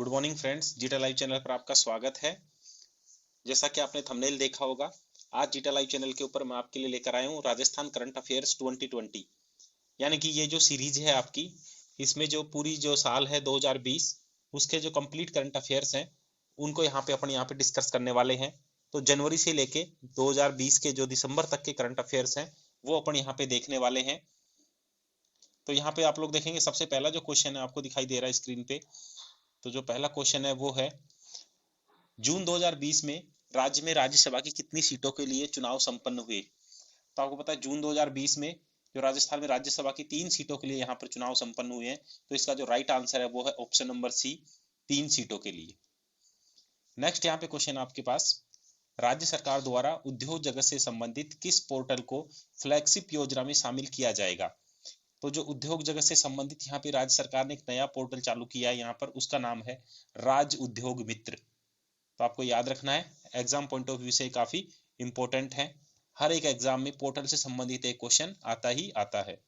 Good morning friends, zeta live channel पर आपका स्वागत है। जैसा कि आपने थंबनेल देखा होगा, आज जीटा लाइव चैनल के ऊपर मैं आपके लिए लेकर आया हूँ राजस्थान करंट अफेयर्स 2020। यानी कि ये जो सीरीज है आपकी, इसमें जो पूरी जो साल है 2020 उसके जो कंप्लीट करंट अफेयर्स हैं उनको यहाँ पे डिस्कस करने वाले हैं। तो जनवरी से लेके 2020 के जो दिसंबर तक के करंट अफेयर्स हैं वो अपन यहाँ पे देखने वाले हैं। तो यहाँ पे आप लोग देखेंगे, सबसे पहला जो क्वेश्चन है आपको दिखाई दे रहा है स्क्रीन पे। तो जो पहला क्वेश्चन है वो है, जून 2020 में राज्य में राज्यसभा की कितनी सीटों के लिए चुनाव संपन्न हुए। तो आपको पता है जून 2020 में जो राजस्थान में राज्यसभा की 3 सीटों के लिए यहाँ पर चुनाव संपन्न हुए हैं। तो इसका जो राइट आंसर है वो है ऑप्शन नंबर सी, 3 सीटों के लिए। नेक्स्ट यहाँ पे क्वेश्चन आपके पास, राज्य सरकार द्वारा उद्योग जगत से संबंधित किस पोर्टल को फ्लैगशिप योजना में शामिल किया जाएगा। तो जो उद्योग जगत से संबंधित यहाँ पे राज्य सरकार ने एक नया पोर्टल चालू किया है यहाँ पर, उसका नाम है राज उद्योग मित्र। तो आपको याद रखना है, एग्जाम पॉइंट ऑफ व्यू से काफी इंपॉर्टेंट है। हर एक एग्जाम में पोर्टल से संबंधित एक क्वेश्चन आता ही आता है।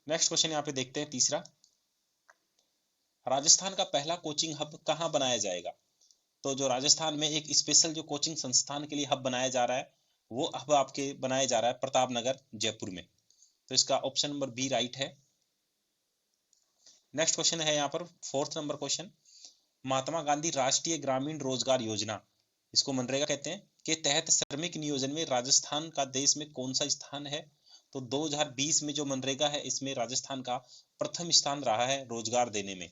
नेक्स्ट क्वेश्चन यहाँ पे देखते हैं तीसरा, राजस्थान का पहला कोचिंग हब कहाँ बनाया जाएगा। तो जो राजस्थान में एक स्पेशल जो कोचिंग संस्थान के लिए हब बनाया जा रहा है, वो हब आपके बनाया जा रहा है प्रतापनगर, जयपुर में। तो इसका ऑप्शन नंबर बी राइट है। नेक्स्ट क्वेश्चन है यहाँ पर fourth number question, Mahatma Gandhi राष्ट्रीय ग्रामीण रोजगार योजना, इसको मनरेगा कहते हैं, के तहत श्रमिक नियोजन में राजस्थान का देश में कौन सा स्थान है। तो 2020 में जो मनरेगा है इसमें राजस्थान का प्रथम स्थान रहा है रोजगार देने में।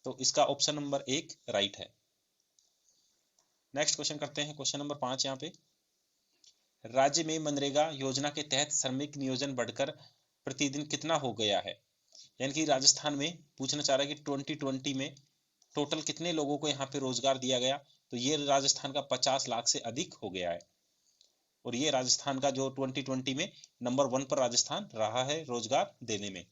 तो इसका ऑप्शन नंबर 1 राइट है। नेक्स्ट क्वेश्चन करते हैं, क्वेश्चन नंबर 5 यहाँ पे, राज्य में मनरेगा योजना के तहत श्रमिक नियोजन बढ़कर प्रतिदिन कितना हो गया है। यानी कि राजस्थान में पूछना चाह रहा है कि 2020 में टोटल कितने लोगों को यहाँ पे रोजगार दिया गया। तो ये राजस्थान का 50 लाख से अधिक हो गया है, और ये राजस्थान का जो 2020 में नंबर 1 पर राजस्थान रहा है रोजगार देने में।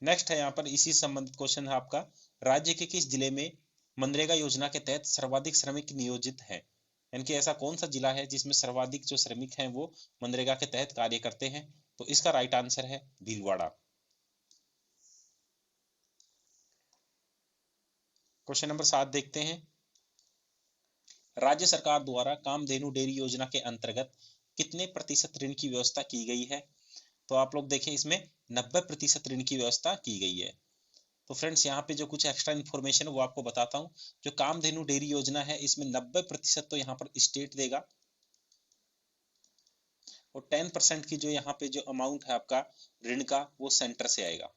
नेक्स्ट है यहाँ पर इसी संबंधित क्वेश्चन है आपका, राज्य के किस जिले में मनरेगा योजना के तहत सर्वाधिक श्रमिक नियोजित हैं। यानी कि ऐसा कौन सा जिला है जिसमें सर्वाधिक जो श्रमिक हैं वो मनरेगा के तहत कार्य करते हैं। तो इसका राइट आंसर है भीलवाड़ा। क्वेश्चन नंबर 7 देखते हैं, राज्य सरकार द्वारा कामधेनु डेयरी योजना के अंतर्गत कितने प्रतिशत ऋण की व्यवस्था की गई है। तो आप लोग देखें, इसमें 90% ऋण की व्यवस्था की गई है। तो फ्रेंड्स यहाँ पे जो कुछ एक्स्ट्रा इन्फॉर्मेशन है वो आपको बताता हूँ। जो कामधेनु डेयरी योजना है इसमें 90% तो यहाँ पर स्टेट देगा, और 10% की जो यहाँ पे जो अमाउंट है आपका ऋण का वो सेंटर से आएगा।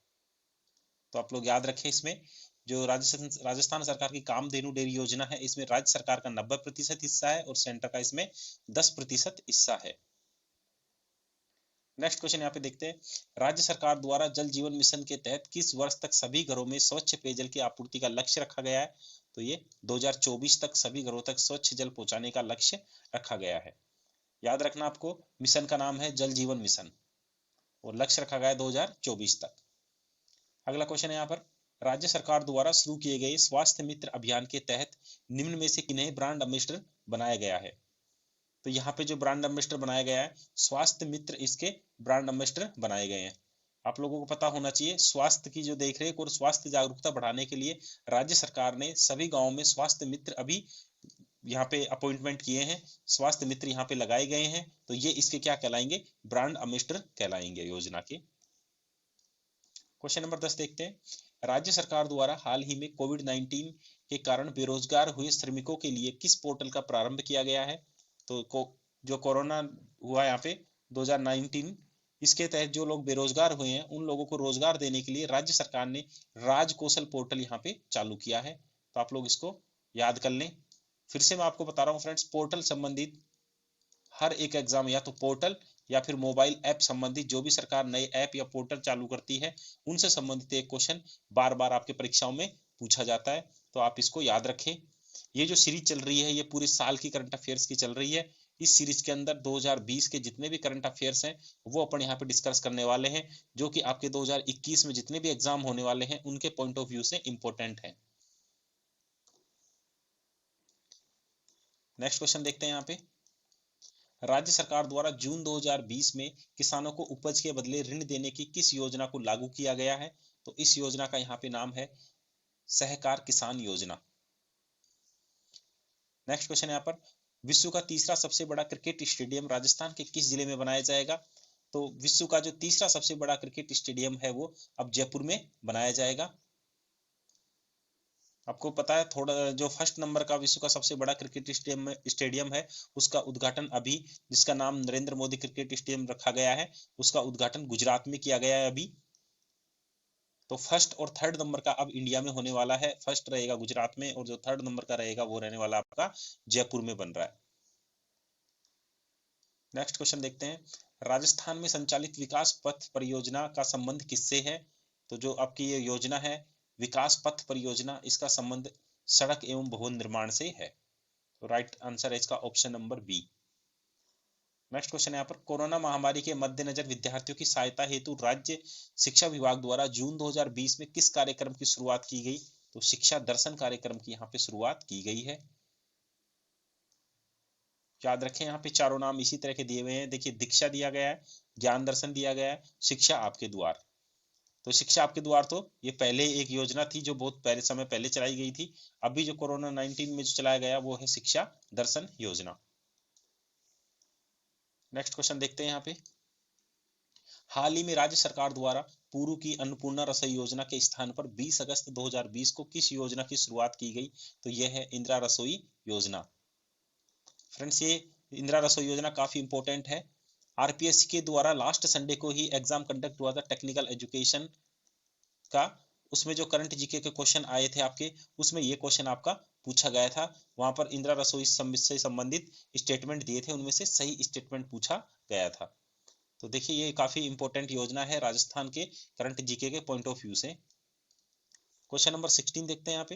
तो आप लोग याद रखें, इसमें जो राजस्थान सरकार की कामधेनु डेयरी योजना है इसमें राज्य सरकार का 90% हिस्सा है और सेंटर का इसमें 10% हिस्सा है। नेक्स्ट क्वेश्चन यहाँ पे देखते हैं, राज्य सरकार द्वारा जल जीवन मिशन के तहत किस वर्ष तक सभी घरों में स्वच्छ पेयजल की आपूर्ति का लक्ष्य रखा गया है। तो ये 2024 तक सभी घरों तक स्वच्छ जल पहुंचाने का लक्ष्य रखा गया है। याद रखना, आपको मिशन का नाम है जल जीवन मिशन और लक्ष्य रखा गया है 2024 तक। अगला क्वेश्चन है यहाँ पर, राज्य सरकार द्वारा शुरू किए गए स्वास्थ्य मित्र अभियान के तहत निम्न में से किन्हें ब्रांड एम्बेसडर बनाया गया है। तो यहाँ पे जो ब्रांड एम्बेसडर बनाया गया है, स्वास्थ्य मित्र इसके ब्रांड एम्बेसडर बनाए गए हैं। आप लोगों को पता होना चाहिए, स्वास्थ्य की जो देखरेख और स्वास्थ्य जागरूकता बढ़ाने के लिए राज्य सरकार ने सभी गांवों में स्वास्थ्य मित्र अभी यहाँ पे अपॉइंटमेंट किए हैं, स्वास्थ्य मित्र यहाँ पे लगाए गए हैं। तो ये इसके क्या कहलाएंगे, ब्रांड एम्बेसडर कहलाएंगे योजना के। क्वेश्चन नंबर 10 देखते हैं, राज्य सरकार द्वारा हाल ही में कोविड-19 के कारण बेरोजगार हुए श्रमिकों के लिए किस पोर्टल का प्रारंभ किया गया है। तो जो कोरोना हुआ यहाँ पे 2019, इसके तहत जो लोग बेरोजगार हुए हैं उन लोगों को रोजगार देने के लिए राज्य सरकार ने राज कौशल पोर्टल यहाँ पे चालू किया है। तो आप लोग इसको याद कर लें। फिर से मैं आपको बता रहा हूँ फ्रेंड्स, पोर्टल संबंधित हर एक एग्जाम या तो पोर्टल या फिर मोबाइल ऐप संबंधित जो भी सरकार नए ऐप या पोर्टल चालू करती है उनसे संबंधित एक क्वेश्चन बार बार आपके परीक्षाओं में पूछा जाता है। तो आप इसको याद रखें। ये जो सीरीज चल रही है ये पूरे साल की करंट अफेयर्स की चल रही है। इस सीरीज के अंदर 2020 के जितने भी करंट अफेयर्स हैं वो अपन यहाँ पे डिस्कस करने वाले हैं, जो कि आपके 2021 में जितने भी एग्जाम होने वाले हैं उनके पॉइंट ऑफ व्यू से इंपॉर्टेंट है। नेक्स्ट क्वेश्चन देखते हैं यहाँ पे, राज्य सरकार द्वारा जून 2020 में किसानों को उपज के बदले ऋण देने की किस योजना को लागू किया गया है। तो इस योजना का यहाँ पे नाम है सहकार किसान योजना। नेक्स्ट क्वेश्चन यहाँ पर, विश्व का तीसरा सबसे बड़ा क्रिकेट स्टेडियम राजस्थान के किस जिले में बनाया जाएगा? तो विश्व का जो तीसरा सबसे बड़ा क्रिकेट स्टेडियम है वो अब जयपुर में बनाया जाएगा। आपको पता है थोड़ा, जो फर्स्ट नंबर का विश्व का सबसे बड़ा क्रिकेट स्टेडियम है उसका उद्घाटन अभी, जिसका नाम नरेंद्र मोदी क्रिकेट स्टेडियम रखा गया है, उसका उद्घाटन गुजरात में किया गया है अभी। तो फर्स्ट और थर्ड नंबर का अब इंडिया में होने वाला है, फर्स्ट रहेगा गुजरात में और जो थर्ड नंबर का रहेगा वो रहने वाला आपका जयपुर में बन रहा है। नेक्स्ट क्वेश्चन देखते हैं, राजस्थान में संचालित विकास पथ परियोजना का संबंध किससे है? तो जो आपकी ये योजना है विकास पथ परियोजना, इसका संबंध सड़क एवं भवन निर्माण से है। तो राइट आंसर है इसका option number B. Next question है यहाँ पर, कोरोना महामारी के मद्देनजर विद्यार्थियों की सहायता हेतु राज्य शिक्षा विभाग द्वारा जून 2020 में किस कार्यक्रम की शुरुआत की गई? तो शिक्षा दर्शन कार्यक्रम की यहाँ पे शुरुआत की गई है। याद रखें यहाँ पे चारों नाम इसी तरह के दिए हुए हैं। देखिए, दीक्षा दिया गया है, ज्ञान दर्शन दिया गया है, शिक्षा आपके द्वार। तो शिक्षा आपके द्वार तो ये पहले एक योजना थी जो बहुत पहले समय पहले चलाई गई थी। अभी जो कोरोना 19 में जो चलाया गया वो है शिक्षा दर्शन योजना। नेक्स्ट क्वेश्चन देखते हैं यहाँ पे, हाल ही में राज्य सरकार द्वारा पूरू की अन्नपूर्णा रसोई योजना के स्थान पर 20 अगस्त 2020 को किस योजना की शुरुआत की गई? तो यह है इंदिरा रसोई योजना। फ्रेंड्स, ये इंदिरा रसोई योजना काफी इंपॉर्टेंट है। आरपीएससी के द्वारा लास्ट संडे को ही एग्जाम कंडक्ट हुआ था टेक्निकल एजुकेशन का, उसमें जो करंट जीके के क्वेश्चन आए थे आपके, उसमें ये क्वेश्चन आपका पूछा गया था। वहां पर इंदिरा रसोई से संबंधित स्टेटमेंट दिए थे, उनमें से सही स्टेटमेंट पूछा गया था। तो देखिए, ये काफी इंपॉर्टेंट योजना है राजस्थान के करंट जीके के पॉइंट ऑफ व्यू से। क्वेश्चन नंबर 16 देखते हैं यहाँ पे,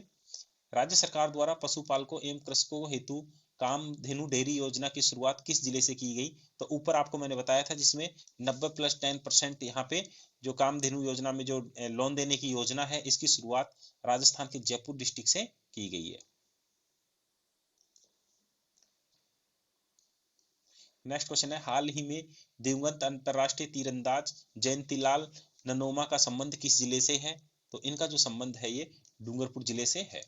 राज्य सरकार द्वारा पशुपालकों एवं कृषकों हेतु कामधेनु डेयरी योजना की शुरुआत किस जिले से की गई? तो ऊपर आपको मैंने बताया था जिसमें 90+10% यहाँ पे जो कामधेनु योजना में जो लोन देने की योजना है, इसकी शुरुआत राजस्थान के जयपुर डिस्ट्रिक्ट से की गई है। नेक्स्ट क्वेश्चन है, हाल ही में दिवंगत अंतरराष्ट्रीय तीरंदाज जयंतीलाल ननोमा का संबंध किस जिले से है? तो इनका जो संबंध है ये डूंगरपुर जिले से है।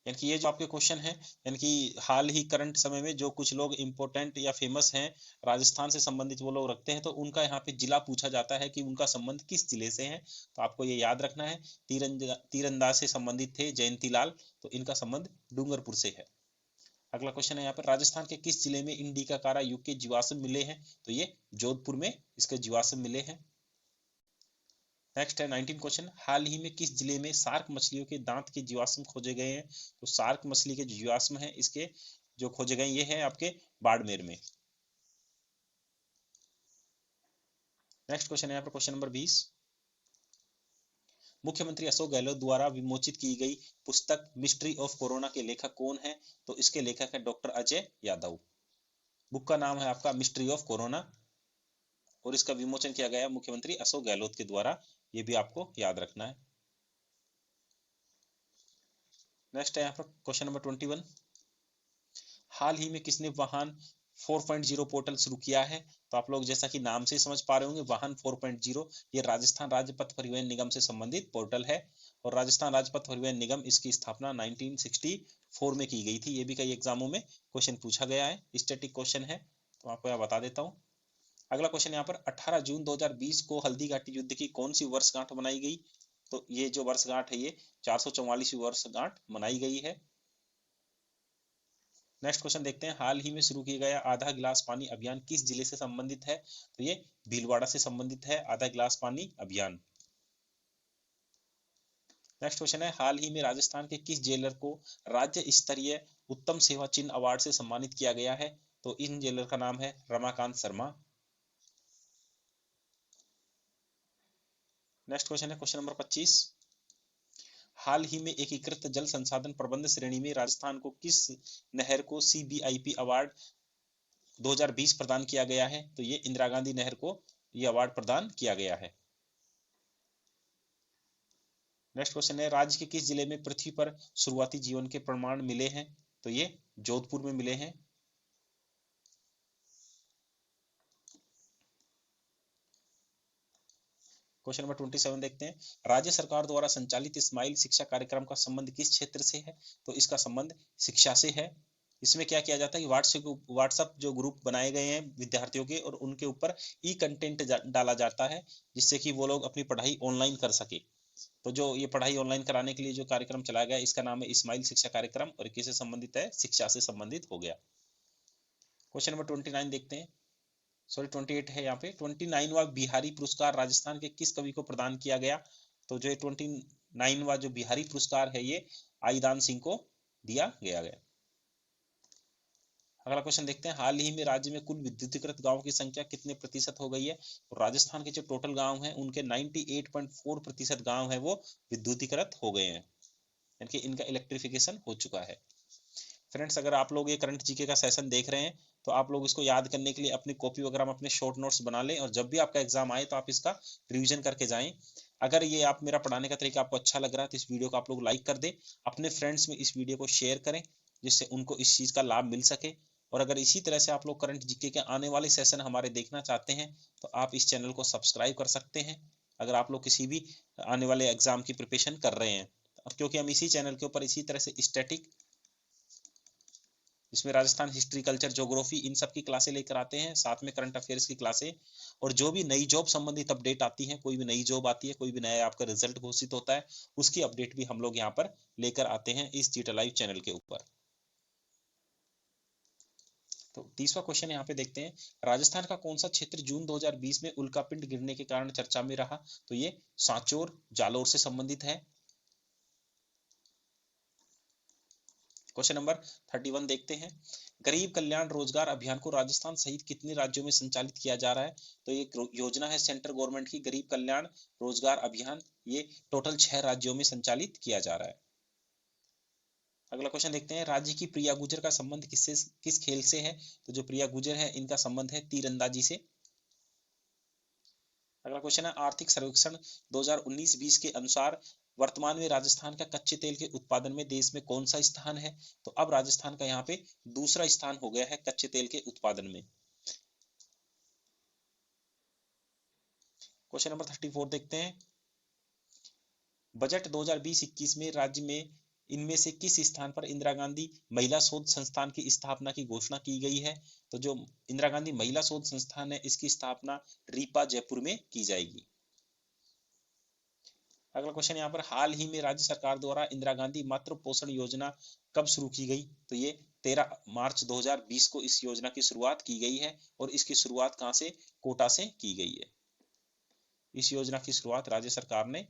यानी कि ये जो आपके क्वेश्चन है, यानी कि हाल ही करंट समय में जो कुछ लोग इंपॉर्टेंट या फेमस हैं राजस्थान से संबंधित वो लोग रखते हैं, तो उनका यहाँ पे जिला पूछा जाता है कि उनका संबंध किस जिले से है। तो आपको ये याद रखना है, तीरंदाज से संबंधित थे जयंतीलाल, तो इनका संबंध डूंगरपुर से है। अगला क्वेश्चन है यहाँ पर, राजस्थान के किस जिले में इंडिका कारा युग के जीवाश्म मिले हैं? तो ये जोधपुर में इसके जीवाश्म मिले हैं। नेक्स्ट है 19 क्वेश्चन, हाल ही में किस जिले में शार्क मछलियों के दांत के जीवाश्म खोजे गए हैं? तो शार्क मछली के जो जीवाश्म है इसके जो खोजे गए ये है आपके बाड़मेर में। नेक्स्ट क्वेश्चन है यहाँ पर क्वेश्चन नंबर 20, मुख्यमंत्री अशोक गहलोत द्वारा विमोचित की गई पुस्तक मिस्ट्री ऑफ कोरोना के लेखक कौन है? तो इसके लेखक है डॉक्टर अजय यादव। बुक का नाम है आपका मिस्ट्री ऑफ कोरोना और इसका विमोचन किया गया मुख्यमंत्री अशोक गहलोत के द्वारा, ये भी आपको याद रखना है। नेक्स्ट है यहाँ पर क्वेश्चन नंबर 21, हाल ही में किसने वाहन 4.0 पोर्टल शुरू किया है? तो आप लोग जैसा कि नाम से समझ पा रहे होंगे, वाहन 4.0 ये राजस्थान राज्य पथ परिवहन निगम से संबंधित पोर्टल है और राजस्थान राज्य पथ परिवहन निगम इसकी स्थापना 1964 में की गई थी। ये भी कई एग्जामों में क्वेश्चन पूछा गया है, स्टैटिक क्वेश्चन है, तो आपको यहाँ बता देता हूँ। अगला क्वेश्चन यहाँ पर, 18 जून 2020 को हल्दीघाटी युद्ध की कौन सी वर्षगांठ मनाई गई? तो ये जो वर्षगांठ है ये 444वीं वर्षगांठ मनाई गई है। नेक्स्ट क्वेश्चन देखते हैं, हाल ही में शुरू किया गया आधा गिलास पानी अभियान किस जिले से संबंधित है? तो ये भीलवाड़ा से संबंधित है आधा गिलास पानी अभियान। नेक्स्ट क्वेश्चन है, हाल ही में राजस्थान के किस जेलर को राज्य स्तरीय उत्तम सेवा चिन्ह अवार्ड से सम्मानित किया गया है? तो इन जेलर का नाम है रमाकांत शर्मा। नेक्स्ट क्वेश्चन है क्वेश्चन नंबर 25, हाल ही में एकीकृत जल संसाधन प्रबंध श्रेणी में राजस्थान को किस नहर को CBIP अवार्ड 2020 प्रदान किया गया है? तो ये इंदिरा गांधी नहर को ये अवार्ड प्रदान किया गया है। नेक्स्ट क्वेश्चन है, राज्य के किस जिले में पृथ्वी पर शुरुआती जीवन के प्रमाण मिले हैं? तो ये जोधपुर में मिले हैं। क्वेश्चन नंबर 27 देखते हैं, राज्य सरकार द्वारा संचालित स्माइल शिक्षा कार्यक्रम का संबंध किस क्षेत्र से है? तो इसका संबंध शिक्षा से है। इसमें क्या किया जाता है कि व्हाट्सएप जो ग्रुप बनाए गए हैं विद्यार्थियों के, और उनके ऊपर ई कंटेंट डाला जाता है, जिससे कि वो लोग अपनी पढ़ाई ऑनलाइन कर सके। तो जो ये पढ़ाई ऑनलाइन कराने के लिए जो कार्यक्रम चलाया गया, इसका नाम है स्माइल शिक्षा कार्यक्रम, और किससे संबंधित है? शिक्षा से संबंधित हो गया। क्वेश्चन नंबर 29 देखते हैं, सॉरी 28 है यहाँ पे। 29वां बिहारी पुरस्कार राजस्थान के किस कवि को प्रदान किया गया? तो जो 29वां जो बिहारी पुरस्कार है ये आईदान सिंह को दिया गया। अगला क्वेश्चन देखते हैं, हाल ही में राज्य में कुल विद्युतीकृत गांवों की संख्या कितने प्रतिशत हो गई है? तो राजस्थान के जो टोटल गांव हैं उनके 98.4% गांव है वो विद्युतीकृत हो गए हैं, यानी कि इनका इलेक्ट्रिफिकेशन हो चुका है। फ्रेंड्स, अगर आप लोग ये करंट जीके का सेशन देख रहे हैं तो आप लोग इसको याद करने के लिए अपनी कॉपी वगैरह में अपने शॉर्ट नोट्स बना लें, और जब भी आपका एग्जाम आए तो आप इसका रिवीजन करके जाएं। अगर ये आप मेरा पढ़ाने का तरीका आपको अच्छा लग रहा है तो इस वीडियो को आप लोग लाइक कर दें, अपने फ्रेंड्स में इस वीडियो को शेयर करें, जिससे उनको इस चीज़ का लाभ मिल सके। और अगर इसी तरह से आप लोग करंट जीके के आने वाले सेशन हमारे देखना चाहते हैं तो आप इस चैनल को सब्सक्राइब कर सकते हैं, अगर आप लोग किसी भी आने वाले एग्जाम की प्रिपरेशन कर रहे हैं। क्योंकि हम इसी चैनल के ऊपर इसी तरह से स्टैटिक, इसमें राजस्थान हिस्ट्री, कल्चर, ज्योग्राफी, इन सब की क्लासें लेकर आते हैं, साथ में करंट अफेयर्स की क्लासें, और जो भी नई जॉब संबंधित अपडेट आती है, कोई भी नई जॉब आती है, कोई भी नया आपका रिजल्ट घोषित होता है, उसकी अपडेट भी हम लोग यहाँ पर लेकर आते हैं इस जीटा लाइव चैनल के ऊपर। तो 30वां क्वेश्चन यहाँ पे देखते हैं, राजस्थान का कौन सा क्षेत्र जून 2020 में उल्कापिंड गिरने के कारण चर्चा में रहा? तो ये सांचौर जालोर से संबंधित है। क्वेश्चन नंबर 31 देखते हैं, गरीब कल्याण रोजगार अभियान को राजस्थान सहित कितने राज्यों में संचालित किया जा रहा है? तो ये योजना है सेंट्रल गवर्नमेंट की, गरीब कल्याण रोजगार अभियान, ये टोटल 6 राज्यों में संचालित किया जा रहा है। अगला क्वेश्चन देखते हैं, राज्य की प्रिया गुर्जर का संबंध किस खेल से है? तो जो प्रिया गुर्जर है इनका संबंध है तीरंदाजी से। अगला क्वेश्चन है, आर्थिक सर्वेक्षण 2019-20 के अनुसार वर्तमान में राजस्थान का कच्चे तेल के उत्पादन में देश में कौन सा स्थान है? तो अब राजस्थान का यहाँ पे दूसरा स्थान हो गया है कच्चे तेल के उत्पादन में। क्वेश्चन नंबर 34 देखते हैं, बजट 2020-21 में राज्य में इनमें से किस स्थान पर इंदिरा गांधी महिला शोध संस्थान की स्थापना की घोषणा की गई है? तो जो इंदिरा गांधी महिला शोध संस्थान है इसकी स्थापना रीपा जयपुर में की जाएगी। अगला क्वेश्चन यहाँ पर, हाल ही में राज्य सरकार द्वारा इंदिरा गांधी मातृ पोषण योजना कब शुरू की गई? तो ये 13 मार्च 2020 को इस योजना की शुरुआत की गई है, और इसकी शुरुआत कहाँ से? कोटा से की गई है। इस योजना की शुरुआत राज्य सरकार ने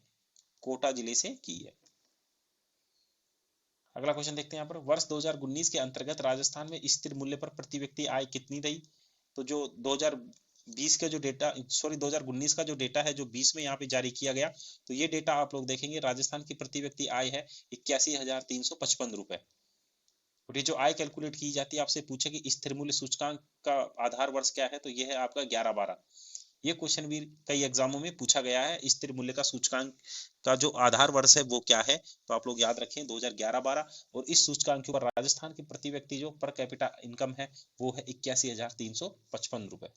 कोटा जिले से की है। अगला क्वेश्चन देखते हैं यहाँ पर, वर्ष 2019 के अंतर्गत राजस्थान में स्थिर मूल्य पर प्रति व्यक्ति आय कितनी रही? तो जो 2020 का जो डेटा, सॉरी 2019 का जो डेटा है जो 20 में यहाँ पे जारी किया गया, तो ये डेटा आप लोग देखेंगे राजस्थान की प्रति व्यक्ति आय है 81,355 रुपए। और ये जो आय कैलकुलेट की जाती है, आपसे पूछे कि स्थिर मूल्य सूचकांक का आधार वर्ष क्या है, तो ये है आपका 11-12। ये क्वेश्चन भी कई एग्जामों में पूछा गया है, स्थिर मूल्य का सूचकांक का जो आधार वर्ष है वो क्या है, तो आप लोग याद रखें 2011-12। और इस सूचकांक के ऊपर राजस्थान की प्रति व्यक्ति जो पर कैपिटा इनकम है वो है 81,355 रुपए।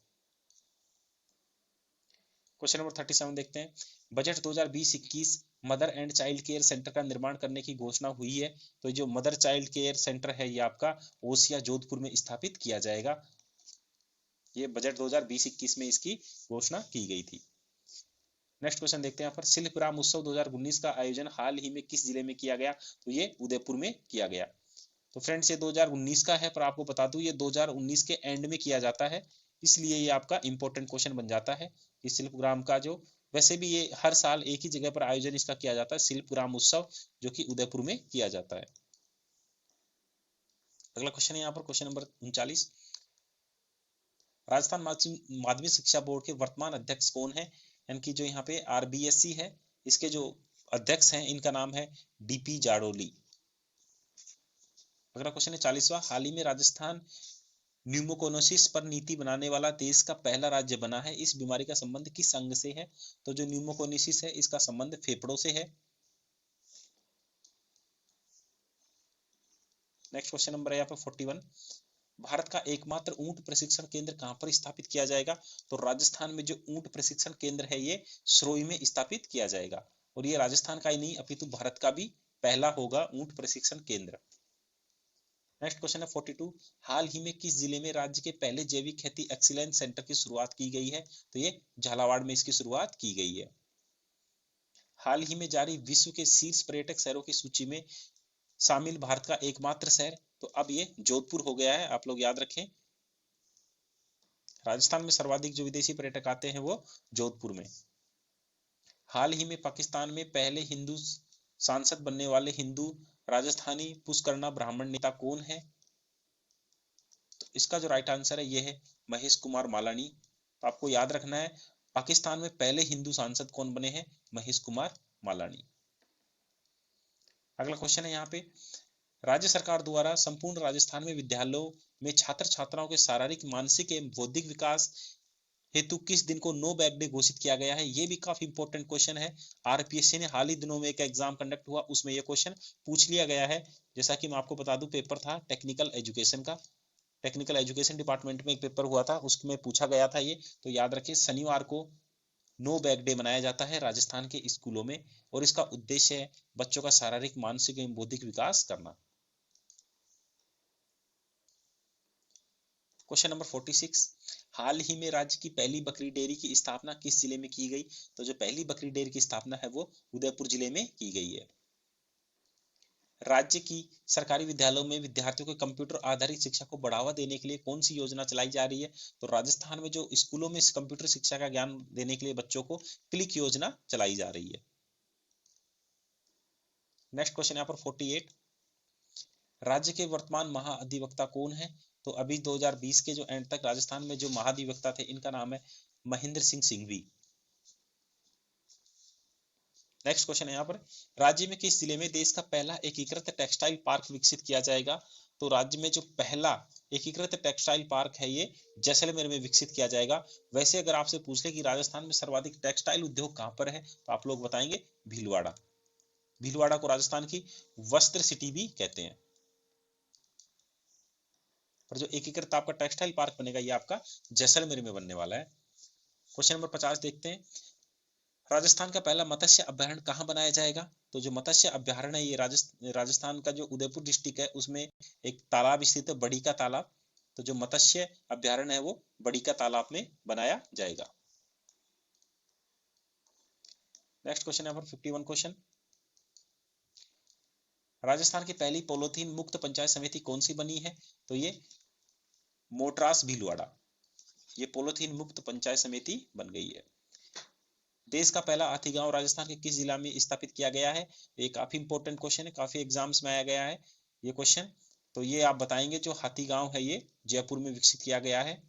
क्वेश्चन नंबर 37 देखते हैं, budget 2020-21 mother and child care centre का निर्माण करने की घोषणा हुई है। तो जो मदर चाइल्ड केयर सेंटर है ये आपका ओसिया जोधपुर में स्थापित किया जाएगा। ये बजट 2020-21 में इसकी घोषणा की गई थी। नेक्स्ट क्वेश्चन देखते हैं यहाँ पर, शिल्पग्राम उत्सव 2019 का आयोजन हाल ही में किस जिले में किया गया? तो ये उदयपुर में किया गया। तो फ्रेंड्स ये 2019 का है, पर आपको बता दूं ये 2019 के एंड में किया जाता है, इसलिए ये आपका इंपॉर्टेंट क्वेश्चन बन जाता है कि शिल्पग्राम का जो, वैसे भी ये हर साल एक ही जगह पर आयोजन इसका किया जाता है, शिल्पग्राम उत्सव, जो कि उदयपुर में किया जाता है। अगला क्वेश्चन है यहाँ पर क्वेश्चन नंबर 39, राजस्थान माध्यमिक शिक्षा बोर्ड के वर्तमान अध्यक्ष कौन है? यानी कि जो यहाँ पे RBSC है इसके जो अध्यक्ष हैं इनका नाम है DP जाडोली। अगला क्वेश्चन है 40वां, हाल ही में राजस्थान न्यूमोकोनोसिस पर नीति बनाने वाला देश का पहला राज्य बना है, इस बीमारी का संबंध किस अंग से है? तो जो न्यूमोकोनोसिस है इसका संबंध फेफड़ों से है। नेक्स्ट क्वेश्चन नंबर है यहाँ पे 41, भारत का एकमात्र ऊंट प्रशिक्षण केंद्र कहां पर स्थापित किया जाएगा? तो राजस्थान में जो ऊंट प्रशिक्षण केंद्र है ये सरोई में स्थापित किया जाएगा, और ये राजस्थान का ही नहीं अपितु भारत का भी पहला होगा ऊंट प्रशिक्षण केंद्र। नेक्स्ट क्वेश्चन है 42, हाल ही में किस जिले में राज्य के पहले जैविक खेती एक्सीलेंस सेंटर की शुरुआत की गई है? तो ये झालावाड़ में इसकी शुरुआत की गई है। हाल ही में जारी विश्व के शीर्ष पर्यटक शहरों की सूची में शामिल भारत का एकमात्र शहर, तो अब ये जोधपुर हो गया है, आप लोग याद रखें। राजस्थान में सर्वाधिक जो विदेशी पर्यटक आते हैं वो जोधपुर में। हाल ही में पाकिस्तान में पहले हिंदू सांसद बनने वाले हिंदू राजस्थानी पुष्करना ब्राह्मण नेता कौन है? तो इसका जो राइट आंसर है ये है महेश कुमार मालानी। तो आपको याद रखना है पाकिस्तान में पहले हिंदू सांसद कौन बने हैं? महेश कुमार मालानी। अगला क्वेश्चन है यहाँ पे, राज्य सरकार द्वारा संपूर्ण राजस्थान में विद्यालयों में छात्र छात्राओं के शारीरिक मानसिक एवं बौद्धिक विकास हेतु किस दिन को नो बैग डे घोषित किया गया है? ये भी काफी इंपॉर्टेंट क्वेश्चन है। आरपीएससी ने हाल ही दिनों में एक एग्जाम कंडक्ट हुआ, उसमें ये क्वेश्चन पूछ लिया गया है। जैसा कि मैं आपको बता दूं, पेपर था टेक्निकल एजुकेशन का, टेक्निकल एजुकेशन डिपार्टमेंट में एक पेपर हुआ था, उसमें पूछा गया था ये। तो याद रखिए शनिवार को नो बैग डे मनाया जाता है राजस्थान के स्कूलों में, और इसका उद्देश्य है बच्चों का शारीरिक मानसिक एवं बौद्धिक विकास करना। क्वेश्चन नंबर 46, हाल ही में राज्य की पहली बकरी डेयरी की स्थापना किस जिले में की गई? तो जो पहली बकरी डेयरी की स्थापना है वो उदयपुर जिले में की गई है। राज्य की सरकारी विद्यालयों में विद्यार्थियों को कंप्यूटर आधारित शिक्षा को बढ़ावा देने के लिए कौन सी योजना चलाई जा रही है? तो राजस्थान में जो स्कूलों में कंप्यूटर शिक्षा का ज्ञान देने के लिए बच्चों को क्लिक योजना चलाई जा रही है। नेक्स्ट क्वेश्चन यहाँ पर 48, राज्य के वर्तमान महाधिवक्ता कौन है? तो अभी 2020 के जो एंड तक राजस्थान में जो महाधिवक्ता थे इनका नाम है महेंद्र सिंह सिंघवी। नेक्स्ट क्वेश्चन है यहाँ पर, राज्य में किस जिले में देश का पहला एकीकृत टेक्सटाइल पार्क विकसित किया जाएगा? तो राज्य में जो पहला एकीकृत टेक्सटाइल पार्क है ये जैसलमेर में विकसित किया जाएगा। वैसे अगर आपसे पूछ ले कि राजस्थान में सर्वाधिक टेक्सटाइल उद्योग कहां पर है, तो आप लोग बताएंगे भीलवाड़ा। भीलवाड़ा को राजस्थान की वस्त्र सिटी भी कहते हैं। पर जो एकीकृत आपका टेक्सटाइल पार्क बनेगा ये आपका जैसलमेर में बनने वाला है। क्वेश्चन नंबर 50 देखते हैं, राजस्थान का पहला मत्स्य अभ्यारण्य कहाँ बनाया जाएगा? तो जो मत्स्य अभ्यारण्य है ये राजस्थान का जो उदयपुर डिस्ट्रिक्ट है उसमें एक तालाब स्थित है, बड़ी का तालाब। तो जो मत्स्य अभ्यारण्य है वो बड़ी का तालाब में बनाया जाएगा। Next question number 51 question, Rajasthan की पहली पॉलीथीन मुक्त पंचायत समिति कौन सी बनी है? तो ये मोटरास भीलवाड़ा, ये पॉलीथीन मुक्त पंचायत समिति बन गई है। देश का पहला हाथी गांव राजस्थान के किस जिला में स्थापित किया गया है? ये काफी इंपॉर्टेंट क्वेश्चन है, काफी एग्जाम्स में आया गया है ये क्वेश्चन। तो ये आप बताएंगे जो हाथी गांव है ये जयपुर में विकसित किया गया है।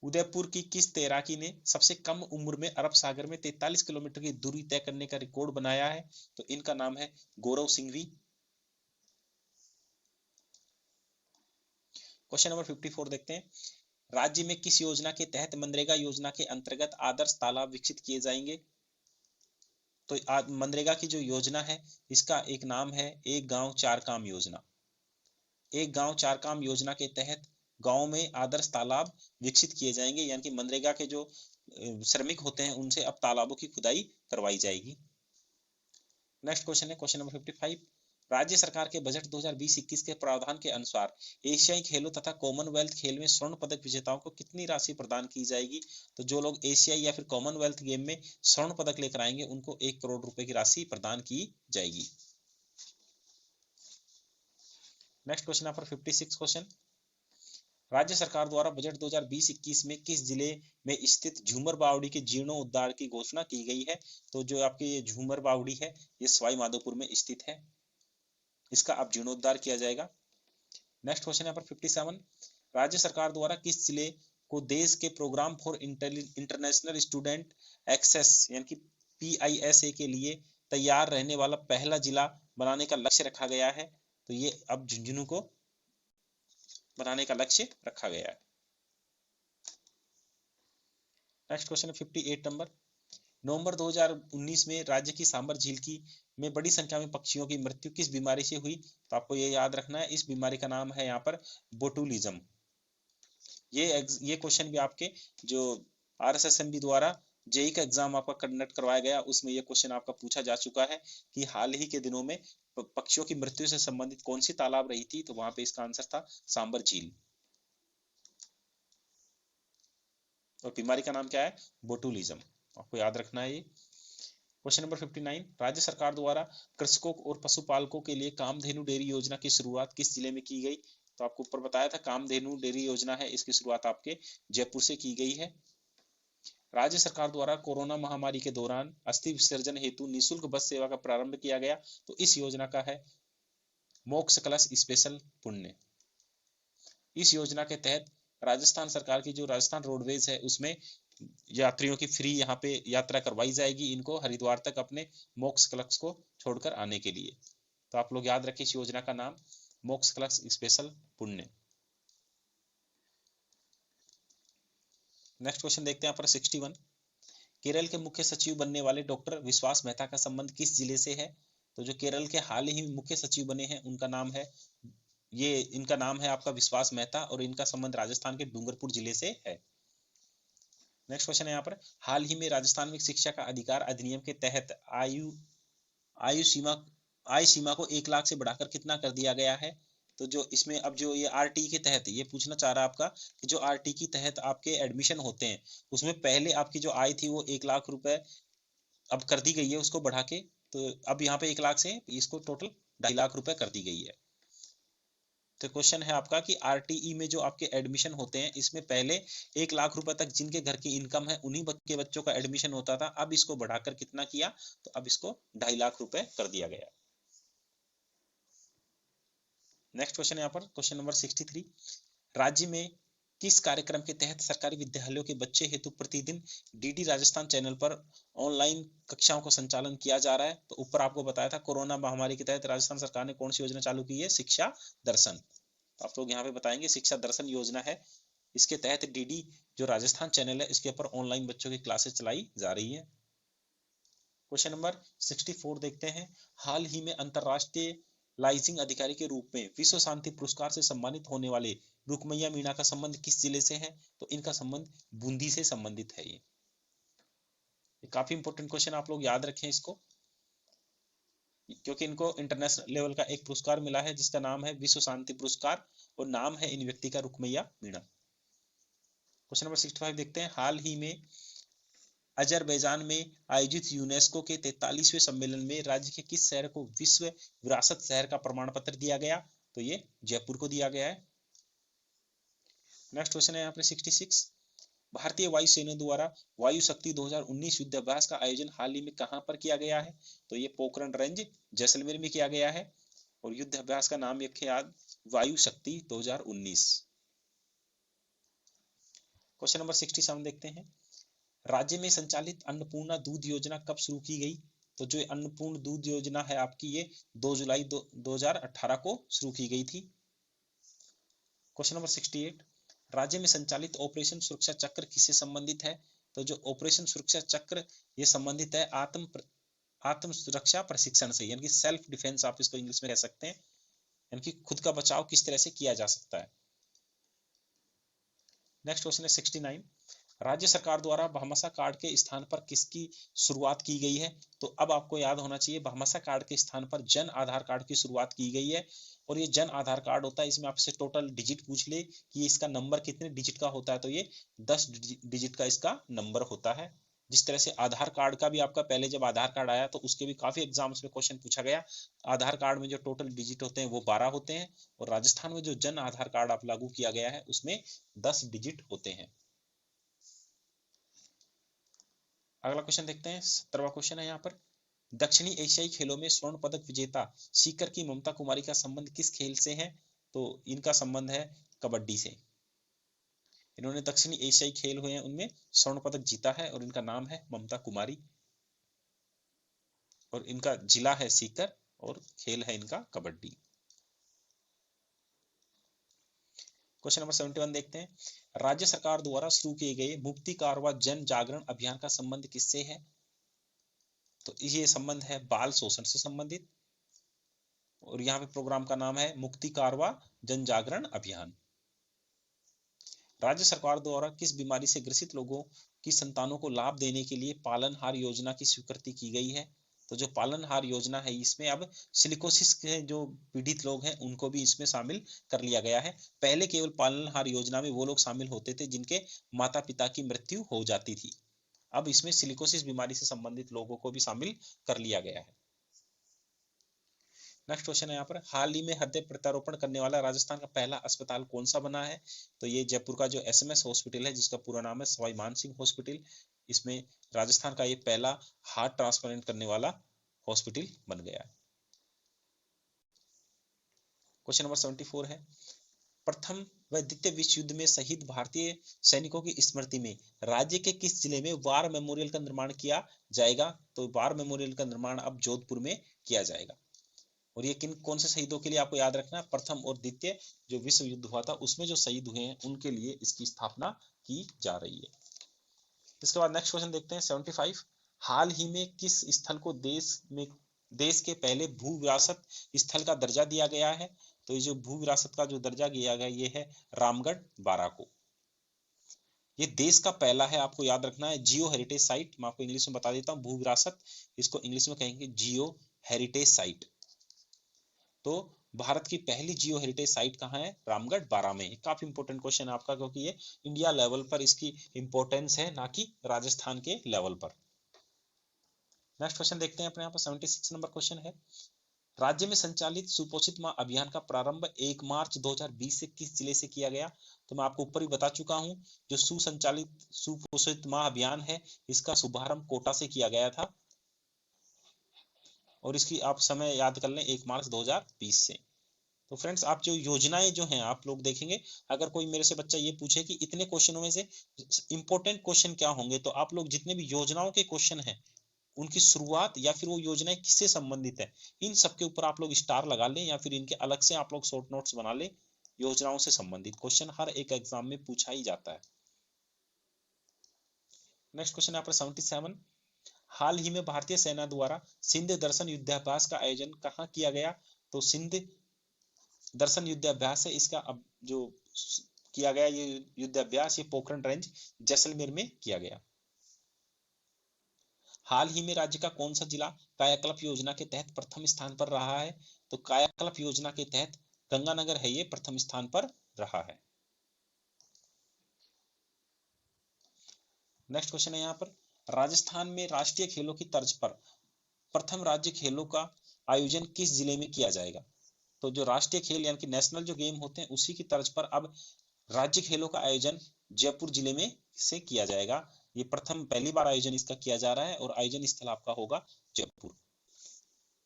उदयपुर की किस तैराकी ने सबसे कम उम्र में अरब सागर में 43 किलोमीटर की दूरी तय करने का रिकॉर्ड बनाया है? तो इनका नाम है गौरव सिंघवी। क्वेश्चन नंबर 54 देखते हैं, राज्य में किस योजना के तहत मनरेगा योजना के अंतर्गत आदर्श तालाब विकसित किए जाएंगे? तो मनरेगा की जो योजना है इसका एक नाम है एक गांव चार काम योजना। एक गांव चार काम योजना के तहत गांव में आदर्श तालाब विकसित किए जाएंगे, यानी कि मनरेगा के जो श्रमिक होते हैं उनसे अब तालाबों की खुदाई करवाई जाएगी। नेक्स्ट क्वेश्चन है क्वेश्चन नंबर 55, राज्य सरकार के बजट 2020-21 के प्रावधान के अनुसार एशियाई खेलों तथा कॉमनवेल्थ खेल में स्वर्ण पदक विजेताओं को कितनी राशि प्रदान की जाएगी? तो जो लोग एशियाई या फिर कॉमनवेल्थ गेम में स्वर्ण पदक लेकर आएंगे उनको 1 करोड़ रुपए की राशि प्रदान की जाएगी। नेक्स्ट क्वेश्चन यहाँ पर 56 क्वेश्चन, राज्य सरकार द्वारा बजट 2020-21 में किस जिले में स्थित झूमर बावड़ी के जीर्णोद्धार की घोषणा की गई है? तो जो आपकी ये झूमर बावड़ी है ये सवाई माधोपुर में स्थित है, इसका अब जीर्णोद्धार किया जाएगा। नेक्स्ट क्वेश्चन यहाँ पर 57, राज्य सरकार द्वारा किस जिले को देश के program for international student access यानी कि PISA के लिए तैयार रहने वाला पहला जिला बनाने का लक्ष्य रखा गया है? तो ये अब झुंझुनू को बनाने का लक्ष्य रखा गया है। नेक्स्ट क्वेश्चन है 58 नंबर, नवंबर 2019 में राज्य की सांबर झील की में बड़ी संख्या में पक्षियों की मृत्यु किस बीमारी से हुई? तो आपको ये याद रखना है, इस बीमारी का नाम है यहाँ पर बोटुलिज्म। ये क्वेश्चन भी आपके जो RSSMB द्वारा जेई का एग्जाम आपका कंडक्ट करवाया गया, उसमें ये क्वेश्चन आपका पूछा जा चुका है कि हाल ही के दिनों में पक्षियों की मृत्यु से संबंधित कौन सी तालाब रही थी? तो वहां पे इसका आंसर था सांबर झील। और बीमारी का नाम क्या है? बोटुलिज्म। आपको याद रखना है ये। क्वेश्चन नंबर 59, राज्य सरकार द्वारा कृषकों और पशुपालकों के लिए कामधेनु डेयरी योजना की शुरुआत किस जिले में की गई? तो आपको ऊपर बताया था कामधेनु डेयरी योजना है, इसकी शुरुआत आपके जयपुर से की गई है। राज्य सरकार द्वारा कोरोना महामारी के दौरान अस्थि विसर्जन हेतु निःशुल्क बस सेवा का प्रारंभ किया गया, तो इस योजना का है मोक्ष कलश स्पेशल पुण्य। इस योजना के तहत राजस्थान सरकार की जो राजस्थान रोडवेज है उसमें यात्रियों की फ्री यहाँ पे यात्रा करवाई जाएगी इनको हरिद्वार तक अपने मोक्ष कलश को छोड़कर आने के लिए। तो आप लोग याद रखें इस योजना का नाम मोक्ष कलश स्पेशल पुण्य। नेक्स्ट क्वेश्चन देखते हैं यहाँ पर 61, केरल के मुख्य सचिव बनने वाले डॉक्टर विश्वास मेहता का संबंध किस जिले से है? तो जो केरल के हाल ही मुख्य सचिव बने हैं उनका नाम है इनका नाम है आपका विश्वास मेहता और इनका संबंध राजस्थान के डूंगरपुर जिले से है। नेक्स्ट क्वेश्चन है यहाँ पर, हाल ही में राजस्थान में शिक्षा का अधिकार अधिनियम के तहत आयु सीमा को 1 लाख से बढ़ाकर कितना कर दिया गया है? तो जो इसमें अब जो ये RT के तहत ये पूछना चाह रहा है आपका कि जो RT के तहत आपके एडमिशन होते हैं उसमें पहले आपकी जो आय थी वो 1 लाख रुपए अब कर दी गई है उसको बढ़ा के, तो अब यहाँ पे 1 लाख से इसको टोटल 2.5 लाख रुपए कर दी गई है। तो क्वेश्चन है आपका कि RTE में जो आपके एडमिशन होते हैं इसमें पहले 1 लाख रुपए तक जिनके घर की इनकम है उन्हीं के बच्चों का एडमिशन होता था, अब इसको बढ़ाकर कितना किया? तो अब इसको 2.5 लाख रुपए कर दिया गया। नेक्स्ट क्वेश्चन यहाँ पर क्वेश्चन नंबर 63, राज्य में किस कार्यक्रम के तहत सरकारी विद्यालयों के बच्चे हेतु प्रतिदिन DD राजस्थान चैनल पर ऑनलाइन कक्षाओं का संचालन किया जा रहा है? तो ऊपर आपको बताया था कोरोना महामारी के तहत राजस्थान सरकार ने कौन सी योजना चालू की है? शिक्षा दर्शन। आप लोग यहाँ पे बताएंगे शिक्षा दर्शन योजना है, इसके तहत DD जो राजस्थान चैनल है इसके ऊपर ऑनलाइन बच्चों की क्लासेस चलाई जा रही है। क्वेश्चन नंबर 64 देखते हैं, हाल ही में अंतरराष्ट्रीय लाइजिंग अधिकारी के रूप में विश्व शांति पुरस्कार से सम्मानित होने वाले रुकमैया मीणा का संबंध किस जिले से है? तो इनका संबंध बूंदी से संबंधित है। ये काफी इंपॉर्टेंट क्वेश्चन, आप लोग याद रखें इसको क्योंकि इनको इंटरनेशनल लेवल का एक पुरस्कार मिला है जिसका नाम है विश्व शांति पुरस्कार और नाम है इन व्यक्ति का रुकमैया मीणा। क्वेश्चन नंबर 65 देखते हैं, हाल ही में अजरबैजान में आयोजित यूनेस्को के 43वें सम्मेलन में राज्य के किस शहर को विश्व विरासत शहर का प्रमाण पत्र दिया गया? तो ये जयपुर को दिया गया है। नेक्स्ट क्वेश्चन है यहाँ पे 66, भारतीय वायुसेना द्वारा वायु शक्ति 2019 युद्धाभ्यास का आयोजन हाल ही में कहां पर किया गया है? तो ये पोखरण रेंज जैसलमेर में किया गया है और युद्धाभ्यास का नाम रखे याद वायु शक्ति 2019। क्वेश्चन नंबर 67 देखते हैं, राज्य में संचालित अन्नपूर्णा दूध योजना कब शुरू की गई? तो जो अन्नपूर्ण दूध योजना है आपकी ये 2 जुलाई 2018 को शुरू की गई थी। क्वेश्चन नंबर 68, राज्य में संचालित ऑपरेशन सुरक्षा चक्र किससे संबंधित है? तो जो ऑपरेशन सुरक्षा चक्र ये संबंधित है आत्म सुरक्षा प्रशिक्षण से, यानी कि सेल्फ डिफेंस आप इसको इंग्लिश में कह सकते हैं, यानी कि खुद का बचाव किस तरह से किया जा सकता है। नेक्स्ट क्वेश्चन है 69, राज्य सरकार द्वारा भामाशाह कार्ड के स्थान पर किसकी शुरुआत की गई है? तो अब आपको याद होना चाहिए भामाशाह कार्ड के स्थान पर जन आधार कार्ड की शुरुआत की गई है और ये जन आधार कार्ड होता है, इसमें आपसे टोटल डिजिट पूछ ले कि इसका नंबर कितने डिजिट का होता है, तो ये 10 डिजिट का इसका नंबर होता है। जिस तरह से आधार कार्ड का भी आपका पहले जब आधार कार्ड आया तो उसके भी काफी एग्जाम्स में क्वेश्चन पूछा गया, आधार कार्ड में जो टोटल डिजिट होते हैं वो 12 होते हैं और राजस्थान में जो जन आधार कार्ड आप लागू किया गया है उसमें 10 डिजिट होते हैं। अगला क्वेश्चन देखते हैं, 17वां क्वेश्चन है यहाँ पर, दक्षिणी एशियाई खेलों में स्वर्ण पदक विजेता सीकर की ममता कुमारी का संबंध किस खेल से है? तो इनका संबंध है कबड्डी से। इन्होंने दक्षिणी एशियाई खेल हुए हैं उनमें स्वर्ण पदक जीता है और इनका नाम है ममता कुमारी और इनका जिला है सीकर और खेल है इनका कबड्डी। क्वेश्चन नंबर 71 देखते हैं, राज्य सरकार द्वारा शुरू किए गए मुफ्ती कारवा जन जागरण अभियान का संबंध किससे है? तो ये संबंध है बाल शोषण से संबंधित, और यहाँ पे प्रोग्राम का नाम है मुक्ति कारवा जन जागरण अभियान। राज्य सरकार द्वारा किस बीमारी से ग्रसित लोगों की संतानों को लाभ देने के लिए पालनहार योजना की स्वीकृति की गई है? तो जो पालनहार योजना है इसमें अब सिलिकोसिस के जो पीड़ित लोग हैं उनको भी इसमें शामिल कर लिया गया है। पहले केवल पालनहार योजना में वो लोग शामिल होते थे जिनके माता पिता की मृत्यु हो जाती थी, अब इसमें सिलिकोसिस बीमारी से संबंधित लोगों को भी शामिल कर लिया गया है। नेक्स्ट क्वेश्चन है यहाँ पर, हाल ही में हृदय प्रत्यारोपण करने वाला राजस्थान का पहला अस्पताल कौन सा बना है? तो ये जयपुर का जो एसएमएस हॉस्पिटल है जिसका पूरा नाम है सवाई मानसिंह हॉस्पिटल, इसमें राजस्थान का ये पहला हार्ट ट्रांसप्लांट करने वाला हॉस्पिटल बन गया है। क्वेश्चन नंबर 74 है, प्रथम व द्वितीय विश्व युद्ध में शहीद भारतीय सैनिकों की स्मृति में राज्य के किस जिले में वार मेमोरियल का निर्माण किया जाएगा? तो वार मेमोरियल का निर्माण अब जोधपुर में किया जाएगा। और ये कौन से शहीदों के लिए आपको याद रखना है, प्रथम और द्वितीय जो विश्व युद्ध हुआ था उसमें जो शहीद हुए हैं उनके लिए इसकी स्थापना की जा रही है। इसके बाद नेक्स्ट क्वेश्चन देखते हैं 75, हाल ही में किस स्थल को देश के पहले भू विरासत स्थल का दर्जा दिया गया है? तो ये जो भू विरासत का जो दर्जा दिया गया ये है रामगढ़ बारा को। ये देश का पहला है, आपको याद रखना है, जियो हेरिटेज साइट। मैं आपको इंग्लिश में बता देता हूँ, भू विरासत इसको इंग्लिश में कहेंगे जियो हेरिटेज साइट। तो भारत की पहली जियो हेरिटेज साइट कहाँ है? रामगढ़ बारा में। काफी इंपोर्टेंट क्वेश्चन है आपका, क्योंकि ये इंडिया लेवल पर इसकी इंपोर्टेंस है, ना कि राजस्थान के लेवल पर। नेक्स्ट क्वेश्चन देखते हैं अपने यहाँ पर 76 नंबर क्वेश्चन है, राज्य में संचालित सुपोषित माँ अभियान का प्रारंभ 1 मार्च 2020 से किस जिले से किया गया? तो मैं आपको ऊपर ही बता चुका हूं, जो सुसंचालित सुपोषित माँ अभियान है इसका शुभारंभ कोटा से किया गया था, और इसकी आप समय याद कर लें 1 मार्च 2020 से। तो फ्रेंड्स, आप जो योजनाएं जो हैं आप लोग देखेंगे, अगर कोई मेरे से बच्चा ये पूछे कि इतने क्वेश्चनों में से इंपॉर्टेंट क्वेश्चन क्या होंगे, तो आप लोग जितने भी योजनाओं के क्वेश्चन हैं उनकी शुरुआत या फिर वो योजनाएं किससे संबंधित है, इन सबके ऊपर आप लोग स्टार लगा लें, या फिर इनके अलग से आप लोग शॉर्ट नोट्स बना लें। योजनाओं से संबंधित क्वेश्चन हर एक एग्जाम में पूछा ही जाता है। नेक्स्ट क्वेश्चन यहाँ पर 77, हाल ही में भारतीय सेना द्वारा सिंध दर्शन युद्धाभ्यास का आयोजन कहाँ किया गया? तो सिंध दर्शन युद्धाभ्यास है इसका अब जो किया गया ये युद्धाभ्यास, ये पोखरण रेंज जैसलमेर में किया गया। हाल ही में राज्य का कौन सा जिला कायाकल्प योजना के तहत प्रथम स्थान पर रहा है? तो कायाकल्प योजना के तहत गंगानगर है ये प्रथम स्थान पर रहा है। नेक्स्ट क्वेश्चन है यहाँ पर, राजस्थान में राष्ट्रीय खेलों की तर्ज पर प्रथम राज्य खेलों का आयोजन किस जिले में किया जाएगा? तो जो राष्ट्रीय खेल यानी कि नेशनल जो गेम होते हैं उसी की तर्ज पर अब राज्य खेलों का आयोजन जयपुर जिले में से किया जाएगा। ये प्रथम पहली बार आयोजन इसका किया जा रहा है और आयोजन स्थल आपका होगा जयपुर।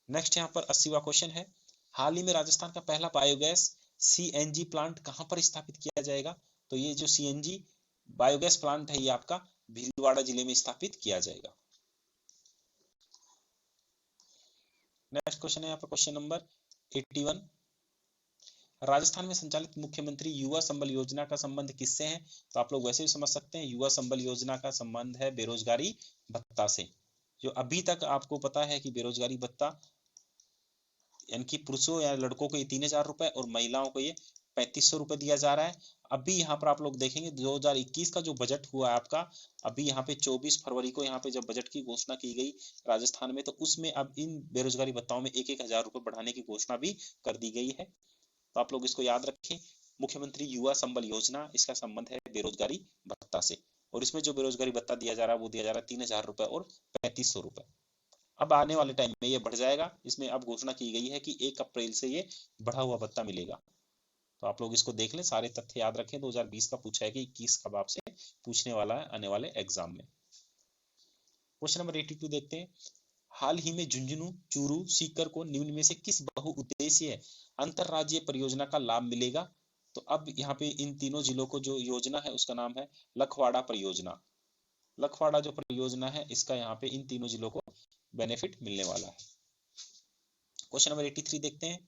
नेक्स्ट यहाँ पर 80वां क्वेश्चन है, हाल ही में राजस्थान का पहला बायोगैस सीएनजी प्लांट कहां पर स्थापित किया जाएगा? तो ये जो सीएनजी बायोगैस प्लांट है ये आपका भीलवाड़ा जिले में स्थापित किया जाएगा। नेक्स्ट क्वेश्चन है यहाँ पर क्वेश्चन नंबर 81, राजस्थान में संचालित मुख्यमंत्री युवा संबल योजना का संबंध किससे है? तो आप लोग वैसे भी समझ सकते हैं, युवा संबल योजना का संबंध है बेरोजगारी भत्ता से। जो अभी तक आपको पता है कि बेरोजगारी भत्ता यानी कि पुरुषों या लड़कों को ये 3000 रुपए और महिलाओं को ये 3500 रुपए दिया जा रहा है। अभी यहाँ पर आप लोग देखेंगे 2021 का जो बजट हुआ है आपका, अभी यहाँ पे 24 फरवरी को यहाँ पे जब बजट की घोषणा की गई राजस्थान में, तो उसमें अब इन बेरोजगारी भत्ताओं में 1-1 हजार रुपए बढ़ाने की घोषणा भी कर दी गई है। तो आप लोग इसको याद रखें, मुख्यमंत्री युवा संबल योजना, इसका संबंध है बेरोजगारी भत्ता से, और इसमें जो बेरोजगारी भत्ता दिया जा रहा है वो दिया जा रहा है 3000 रुपए और 3500 रुपए। अब आने वाले टाइम में ये बढ़ जाएगा, इसमें अब घोषणा की गई है कि 1 अप्रैल से ये बढ़ा हुआ भत्ता मिलेगा। तो आप लोग इसको देख लें, सारे तथ्य याद रखें। 2020 का पूछा है कि 21 कब आपसे पूछने वाला है आने वाले एग्जाम में। क्वेश्चन नंबर 82 देखते हैं, हाल ही में झुंझुनू, चूरू, सीकर को निम्न में से किस बहुउद्देशीय अंतरराज्यीय परियोजना का लाभ मिलेगा? तो अब यहाँ पे इन तीनों जिलों को जो योजना है उसका नाम है लखवाड़ा परियोजना। लखवाड़ा जो परियोजना है इसका यहाँ पे इन तीनों जिलों को बेनिफिट मिलने वाला है। क्वेश्चन नंबर 83 देखते हैं,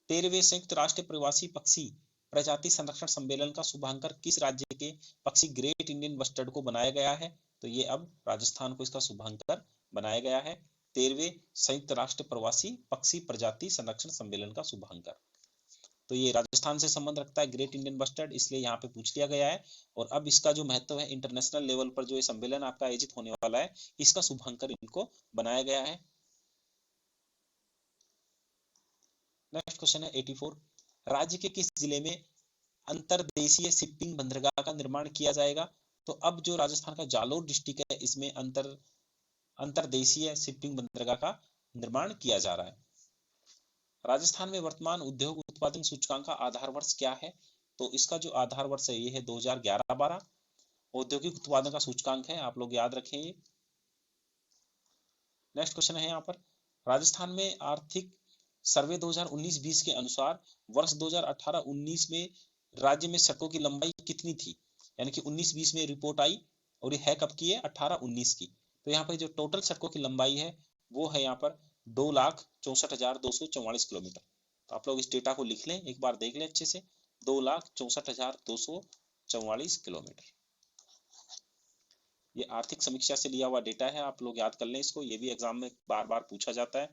13वें संयुक्त राष्ट्र प्रवासी पक्षी प्रजाति संरक्षण सम्मेलन का शुभांकर किस राज्य के पक्षी ग्रेट इंडियन बस्टर्ड को बनाया गया है? तो ये अब राजस्थान को इसका शुभांकर बनाया गया है 13वें संयुक्त राष्ट्र प्रवासी पक्षी प्रजाति संरक्षण सम्मेलन का शुभांकर। तो ये राजस्थान से संबंध रखता है ग्रेट इंडियन बस्टर्ड, इसलिए यहाँ पे पूछ लिया गया है। और अब इसका जो महत्व है इंटरनेशनल लेवल पर जो ये सम्मेलन आपका आयोजित होने वाला है, इसका शुभांकर इनको बनाया गया है। नेक्स्ट क्वेश्चन है 84, राज्य के किस जिले में अंतरदेशीय शिपिंग बंदरगाह का निर्माण किया जाएगा? तो अब जो राजस्थान का जालोर डिस्ट्रिक्ट है, इसमें अंतरदेशीय शिपिंग बंदरगाह का निर्माण किया जा रहा है। राजस्थान में वर्तमान उद्योग उत्पादन सूचकांक का आधार वर्ष क्या है? तो इसका जो आधार वर्ष है ये है 2011-12। औद्योगिक उत्पादन का सूचकांक है, आप लोग याद रखें ये। नेक्स्ट क्वेश्चन है यहाँ पर, राजस्थान में आर्थिक सर्वे 2019-20 के अनुसार वर्ष 2018-19 में राज्य में सड़कों की लंबाई कितनी थी? यानी कि 19-20 में रिपोर्ट आई और ये है कब की है? 18-19 की। तो यहाँ पर जो टोटल सड़कों की लंबाई है वो है यहाँ पर 2,64,244 किलोमीटर। तो आप लोग इस डेटा को लिख लें, एक बार देख लें अच्छे से, 2,64,244 किलोमीटर। ये आर्थिक समीक्षा से लिया हुआ डेटा है, आप लोग याद कर लें इसको, ये भी एग्जाम में बार बार पूछा जाता है।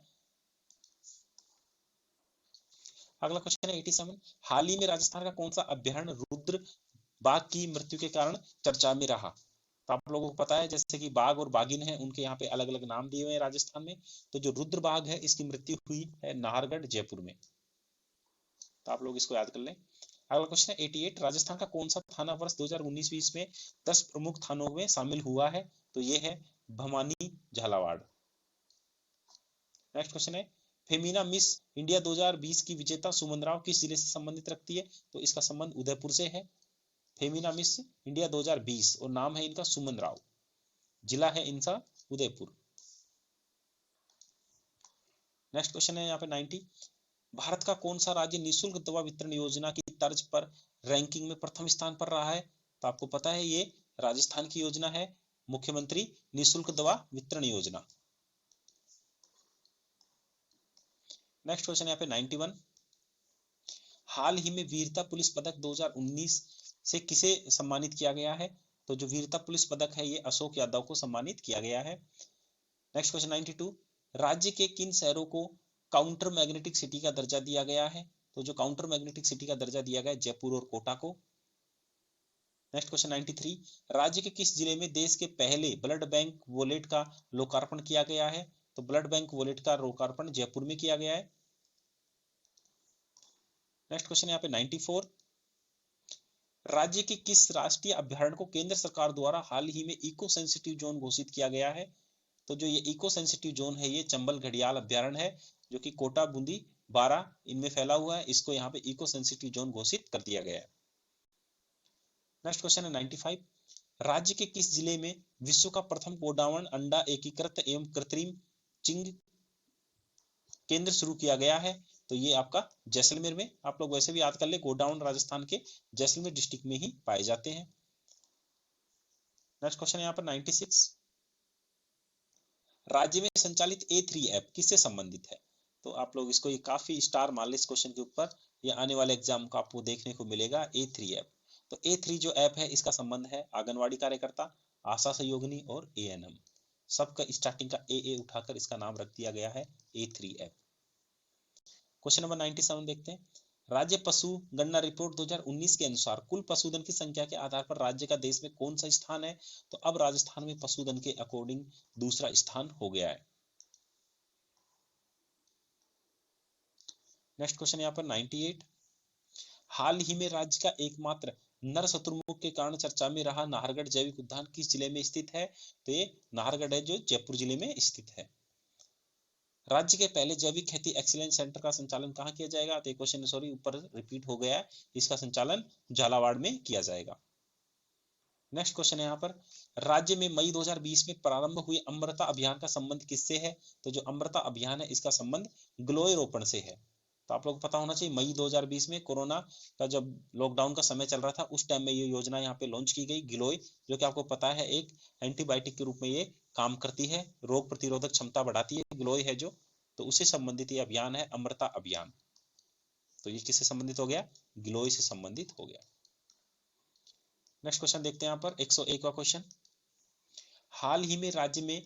अगला क्वेश्चन है 87, हाल ही में राजस्थान का कौन सा अभ्यारण्य रुद्र बाघ की मृत्यु के कारण चर्चा में रहा? तो आप लोगों को पता है जैसे कि बाघ और बाघिन है, उनके यहाँ पे अलग अलग नाम दिए हुए हैं राजस्थान में। तो जो रुद्र बाघ है इसकी मृत्यु हुई है नाहरगढ़ जयपुर में। तो आप लोग इसको याद कर लें। अगला क्वेश्चन है 88, राजस्थान का कौन सा थाना वर्ष 2019-20 में 10 प्रमुख थानों में शामिल हुआ है? तो ये है भवानी झालावाड़। नेक्स्ट क्वेश्चन है, फेमिना मिस इंडिया 2020 की विजेता सुमन राव किस जिले से संबंधित रखती है? तो इसका संबंध उदयपुर से है। फेमिना मिस इंडिया 2020 और नाम है इनका सुमन राव, जिला है इनका उदयपुर। नेक्स्ट क्वेश्चन है यहाँ पे 90, भारत का कौन सा राज्य निःशुल्क दवा वितरण योजना की तर्ज पर रैंकिंग में प्रथम स्थान पर रहा है? तो आपको पता है ये राजस्थान की योजना है, मुख्यमंत्री निःशुल्क दवा वितरण योजना। नेक्स्ट क्वेश्चन यहाँ पे 91, हाल ही में वीरता पुलिस पदक 2019 से किसे सम्मानित किया गया है? तो जो वीरता पुलिस पदक है ये अशोक यादव को सम्मानित किया गया है। नेक्स्ट क्वेश्चन 92, राज्य के किन शहरों को काउंटर मैग्नेटिक सिटी का दर्जा दिया गया है? तो जो काउंटर मैग्नेटिक सिटी का दर्जा दिया गया है जयपुर और कोटा को। नेक्स्ट क्वेश्चन 93, राज्य के किस जिले में देश के पहले ब्लड बैंक वॉलेट का लोकार्पण किया गया है? तो ब्लड बैंक वॉलेट का लोकार्पण जयपुर में किया गया है। नेक्स्ट क्वेश्चन यहाँ पे 94, राज्य के किस राष्ट्रीय अभ्यारण्य को केंद्र सरकार द्वारा हाल ही में इको सेंसिटिव जोन घोषित किया गया है? तो जो ये इको सेंसिटिव जोन है ये चंबल घड़ियाल अभ्यारण्य है, जो कि कोटा, बूंदी, बारा इनमें फैला हुआ है। इसको यहाँ पे इको सेंसिटिव जोन घोषित कर दिया गया है। नेक्स्ट क्वेश्चन है 95, राज्य के किस जिले में विश्व का प्रथम गोडाउन अंडा एकीकृत एवं कृत्रिम चिंग केंद्र शुरू किया गया है? तो ये आपका जैसलमेर में। आप लोग वैसे भी याद कर ले, गोडाउन राजस्थान के जैसलमेर डिस्ट्रिक्ट में ही पाए जाते हैं। नेक्स्ट क्वेश्चन यहाँ पर 96, राज्य में संचालित A3 ऐप किससे संबंधित है? तो आप लोग इसको ये काफी स्टार मान ले इस क्वेश्चन के ऊपर, ये आने वाले एग्जाम को आपको देखने को मिलेगा A3 ऐप। तो A3 जो ऐप है इसका संबंध है आंगनवाड़ी कार्यकर्ता, आशा सहयोगिनी और ANM, सबका स्टार्टिंग का AA उठाकर इसका नाम रख दिया गया है A3 ऐप। क्वेश्चन नंबर 97 देखते हैं, राज्य पशु गणना रिपोर्ट 2019 के अनुसार कुल पशुधन की संख्या के आधार पर राज्य का देश में कौन सा स्थान है? तो अब राजस्थान में पशुधन के अकॉर्डिंग दूसरा स्थान हो गया है। नेक्स्ट क्वेश्चन यहाँ पर 98, हाल ही में राज्य का एकमात्र नर शत्रुमुख के कारण चर्चा में रहा नाहरगढ़ जैविक उद्यान किस जिले में स्थित है? तो ये नाहरगढ़ है जो जयपुर जिले में स्थित है। राज्य के पहले जैविक खेती एक्सीलेंस सेंटर का संचालन कहाँ किया जाएगा? तो क्वेश्चन सॉरी ऊपर रिपीट हो गया है, इसका संचालन झालावाड़ में किया जाएगा। नेक्स्ट क्वेश्चन है यहाँ पर, राज्य में मई 2020 में प्रारंभ हुए अमृता अभियान का संबंध किससे है? तो जो अमृता अभियान है इसका संबंध गिलोय रोपण से है। तो आप लोग को पता होना चाहिए मई 2020 में कोरोना का जब लॉकडाउन का समय चल रहा था उस टाइम में ये योजना यहाँ पे लॉन्च की गई गिलोय, जो कि आपको पता है एक एंटीबायोटिक के रूप में ये काम करती है, रोग प्रतिरोधक क्षमता बढ़ाती है गिलोय है जो, तो उससे संबंधित ये अभियान है अमृता अभियान। तो ये किससे संबंधित हो गया? गिलोय से संबंधित हो गया। नेक्स्ट क्वेश्चन देखते हैं यहाँ पर 101वां क्वेश्चन, हाल ही में राज्य में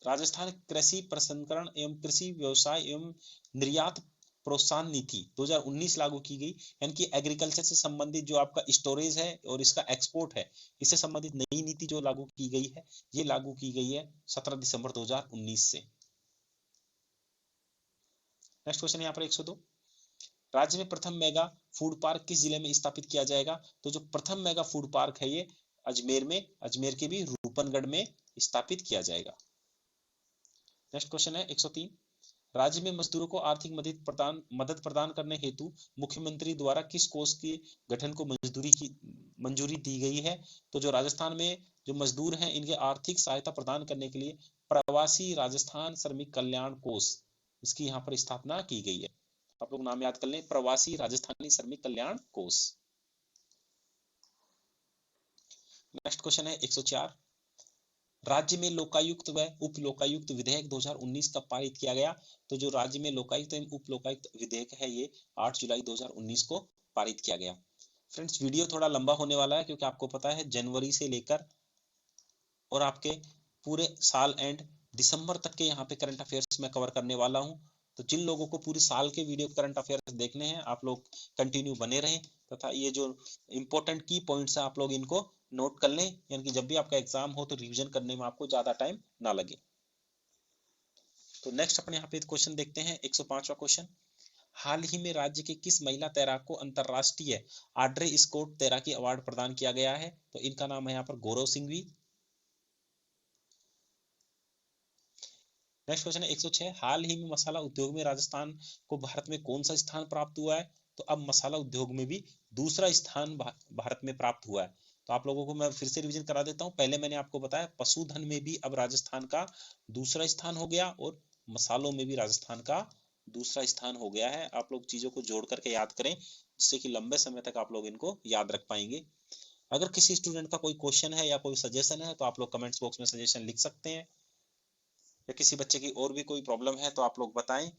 राजस्थान कृषि प्रसंस्करण एवं कृषि व्यवसाय एवं निर्यात प्रोत्साहन नीति 2019 लागू की गई, यानी कि एग्रीकल्चर से संबंधित जो आपका स्टोरेज है और इसका एक्सपोर्ट है, इससे संबंधित नई नीति जो लागू की गई है, ये लागू की गई है 17 दिसंबर 2019 से। नेक्स्ट क्वेश्चन यहाँ पर 102, राज्य में प्रथम मेगा फूड पार्क किस जिले में स्थापित किया जाएगा? तो जो प्रथम मेगा फूड पार्क है ये अजमेर में, अजमेर के भी रूपनगढ़ में स्थापित किया जाएगा। नेक्स्ट क्वेश्चन है 103, राज्य में मजदूरों को आर्थिक मदद प्रदान करने हेतु मुख्यमंत्री द्वारा किस कोष के गठन को मंजूरी दी गई है? तो जो राजस्थान में जो मजदूर हैं इनके आर्थिक सहायता प्रदान करने के लिए प्रवासी राजस्थान श्रमिक कल्याण कोष, इसकी यहाँ पर स्थापना की गई है। आप लोग नाम याद कर लें, प्रवासी राजस्थानी श्रमिक कल्याण कोष। नेक्स्ट क्वेश्चन है 104, राज्य में लोकायुक्त व उप लोकायुक्त विधेयक 2019 का पारित किया गया? तो जो राज्य में लोकायुक्त एवं उप लोकायुक्त विधेयक है ये 8 जुलाई 2019 को पारित किया गया। फ्रेंड्स वीडियो थोड़ा लंबा होने वाला है क्योंकि आपको पता है जनवरी से लेकर और आपके पूरे साल एंड दिसंबर तक के यहाँ पे करंट अफेयर्स में कवर करने वाला हूँ। तो जिन लोगों को पूरे साल के वीडियो करंट अफेयर्स देखने हैं आप लोग कंटिन्यू बने रहें तथा ये जो इंपॉर्टेंट की पॉइंट्स हैं आप लोग इनको नोट कर लें, यानी कि जब भी आपका एग्जाम हो तो रिवीजन करने में आपको ज्यादा टाइम ना लगे। तो नेक्स्ट अपने यहाँ पे क्वेश्चन देखते हैं 105वां क्वेश्चन, हाल ही में राज्य के किस महिला तैराक को अंतरराष्ट्रीय आड्रे स्कोट तैराकी अवार्ड प्रदान किया गया है? तो इनका नाम है यहाँ पर गौरव सिंघवी। नेक्स्ट क्वेश्चन है 106, हाल ही में मसाला उद्योग में राजस्थान को भारत में कौन सा स्थान प्राप्त हुआ है? तो अब मसाला उद्योग में भी दूसरा स्थान भारत में प्राप्त हुआ है। तो आप लोगों को मैं फिर से रिवीजन करा देता हूँ, पहले मैंने आपको बताया पशुधन में भी अब राजस्थान का दूसरा स्थान हो गया और मसालों में भी राजस्थान का दूसरा स्थान हो गया है। आप लोग चीजों को जोड़ करके याद करें जिससे कि लंबे समय तक आप लोग इनको याद रख पाएंगे। अगर किसी स्टूडेंट का कोई क्वेश्चन है या कोई सजेशन है तो आप लोग कमेंट्स बॉक्स में सजेशन लिख सकते हैं, या किसी बच्चे की और भी कोई प्रॉब्लम है तो आप लोग बताएं।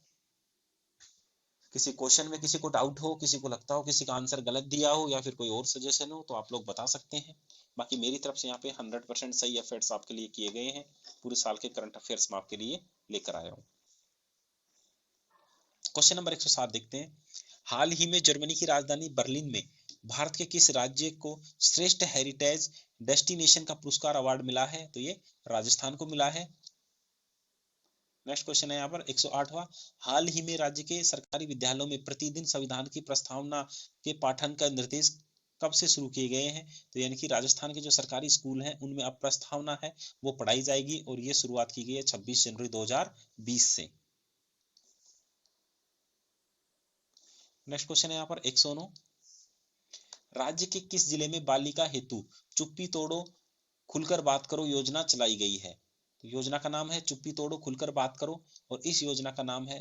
किसी क्वेश्चन में किसी को डाउट हो, किसी को लगता हो किसी का आंसर गलत दिया हो या फिर कोई और सजेशन हो तो आप लोग बता सकते हैं। बाकी मेरी तरफ से यहाँ पे 100% सही एफर्ट्स आपके लिए किए गए हैं, पूरे साल के करंट अफेयर्स मैं आपके लिए लेकर आया हूँ। क्वेश्चन नंबर 107 देखते हैं, हाल ही में जर्मनी की राजधानी बर्लिन में भारत के किस राज्य को श्रेष्ठ हेरिटेज डेस्टिनेशन का पुरस्कार अवार्ड मिला है? तो ये राजस्थान को मिला है। नेक्स्ट क्वेश्चन है यहाँ पर 108वां, हाल ही में राज्य के सरकारी विद्यालयों में प्रतिदिन संविधान की प्रस्तावना के पाठन का निर्देश कब से शुरू किए गए हैं? तो यानी कि राजस्थान के जो सरकारी स्कूल हैं उनमें अब प्रस्तावना है वो पढ़ाई जाएगी और ये शुरुआत की गई है 26 जनवरी 2020 से। नेक्स्ट क्वेश्चन है यहाँ पर 109, राज्य के किस जिले में बालिका हेतु चुप्पी तोड़ो खुलकर बात करो योजना चलाई गई है? तो योजना का नाम है चुप्पी तोड़ो खुलकर बात करो और इस योजना का नाम है